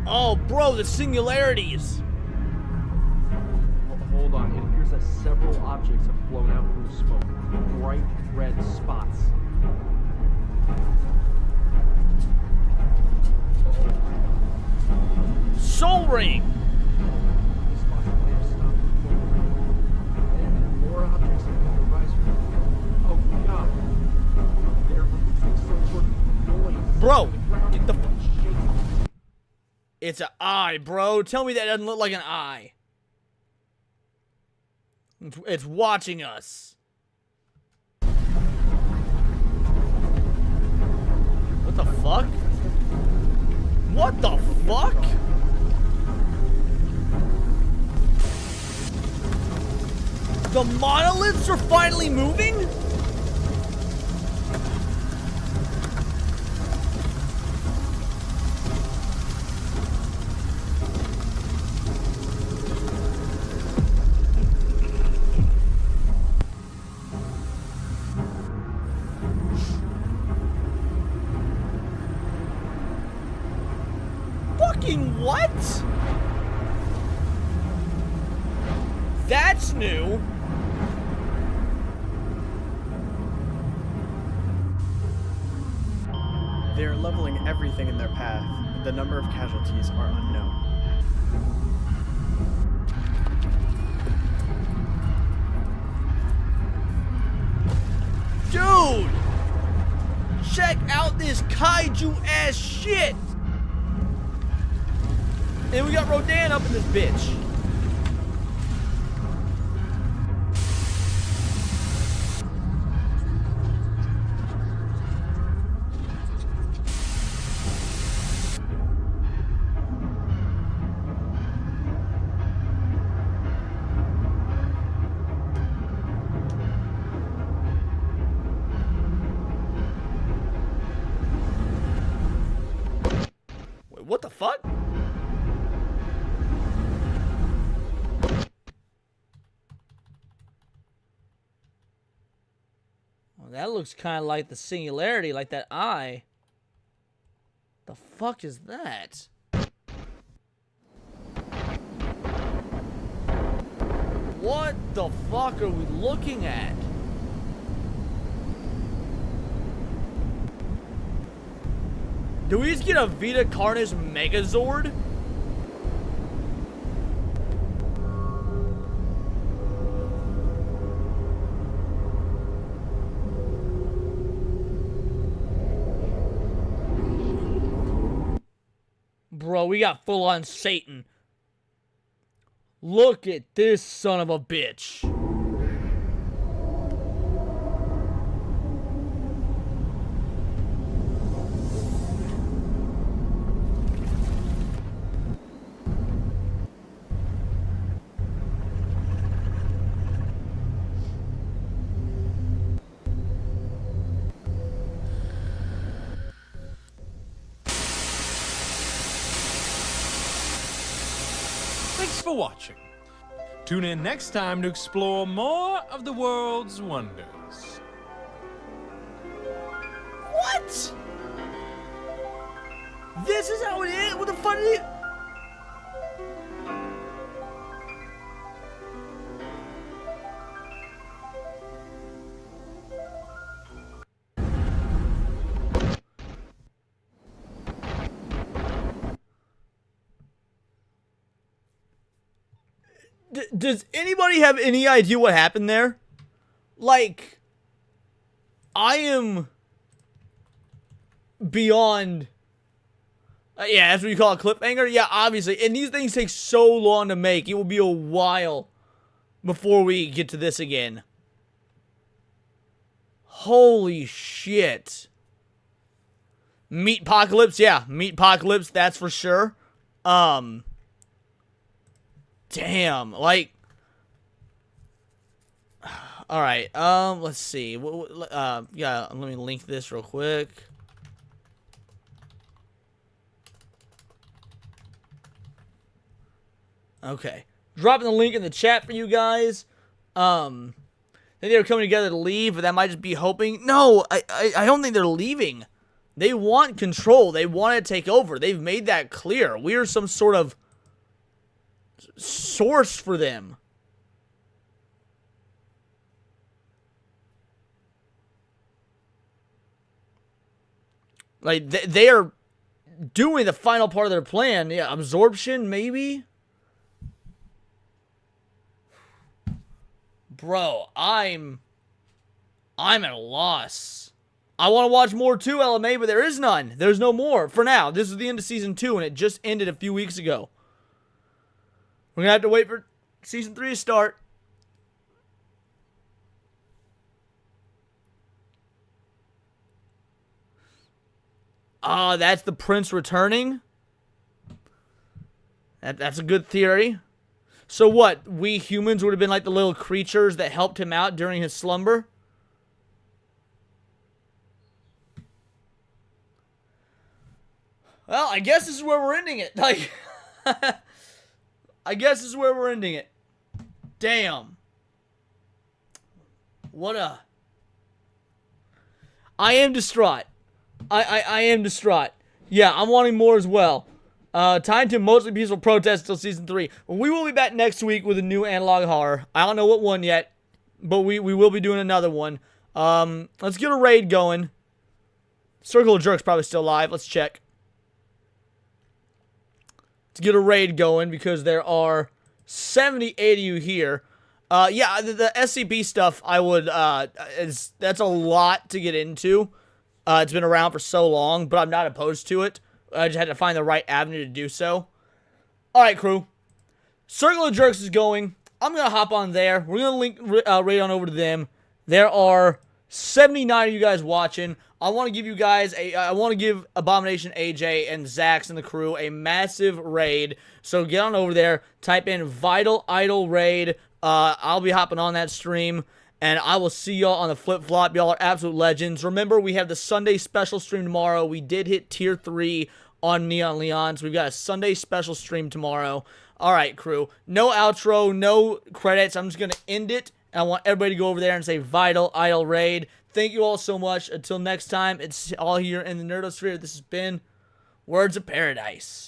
Oh, bro, the singularities! Hold on, it appears that several objects have flown out from the smoke. Bright red spots. Soul Ring! These spots may have stopped and more objects are going to rise from. Oh god. They're releasing some sort of noise. Bro, get the fuck. It's an eye, bro. Tell me that doesn't look like an eye. It's watching us. What the fuck? What the fuck? The monoliths are finally moving? Fucking what? That's new. They are leveling everything in their path, and the number of casualties are unknown. Dude! Check out this kaiju ass shit! And we got Rodan up in this bitch. Wait, what the fuck? That looks kind of like the singularity, like that eye. The fuck is that? What the fuck are we looking at? Do we just get a Vita Carnis Megazord? Bro, we got full-on Satan. Look at this son of a bitch. Thanks for watching. Tune in next time to explore more of the world's wonders. What? This is how it is? What the fuck is it? Does anybody have any idea what happened there? Like, I am beyond... yeah, that's what you call a cliffhanger? Yeah, obviously. And these things take so long to make. It will be a while before we get to this again. Holy shit. Meatpocalypse? Yeah, Meatpocalypse, that's for sure. Damn, like... Alright, let's see. Yeah, let me link this real quick. Okay. Dropping the link in the chat for you guys. I think they were coming together to leave, but that might just be hoping. No, I don't think they're leaving. They want control. They want to take over. They've made that clear. We are some sort of source for them. Like, they are doing the final part of their plan. Yeah, absorption, maybe? Bro, I'm at a loss. I want to watch more too, LMA, but there is none. There's no more for now. This is the end of Season 2, and it just ended a few weeks ago. We're going to have to wait for Season 3 to start. Ah, that's the prince returning? That's a good theory. So what, we humans would have been like the little creatures that helped him out during his slumber? Well, I guess this is where we're ending it. Like, I guess this is where we're ending it. Damn. What a... I am distraught. I am distraught. Yeah, I'm wanting more as well. Time to mostly peaceful protest until Season 3. We will be back next week with a new analog horror. I don't know what one yet, but we will be doing another one. Let's get a raid going. Circle of Jerks probably still live. Let's check. Let's get a raid going because there are 78 of you here. Yeah, the SCP stuff, I would, that's a lot to get into. It's been around for so long, but I'm not opposed to it. I just had to find the right avenue to do so. Alright, crew. Circle of Jerks is going. I'm going to hop on there. We're going to link right on over to them. There are 79 of you guys watching. I want to give you guys I want to give Abomination AJ and Zax and the crew a massive raid. So get on over there. Type in Vital Idol Raid. I'll be hopping on that stream. And I will see y'all on the flip-flop. Y'all are absolute legends. Remember, we have the Sunday special stream tomorrow. We did hit Tier 3 on Neon Leon, so we've got a Sunday special stream tomorrow. Alright, crew. No outro, no credits. I'm just going to end it. And I want everybody to go over there and say Vital Idol Raid. Thank you all so much. Until next time, it's all here in the Nerdosphere. This has been Words of Paradise.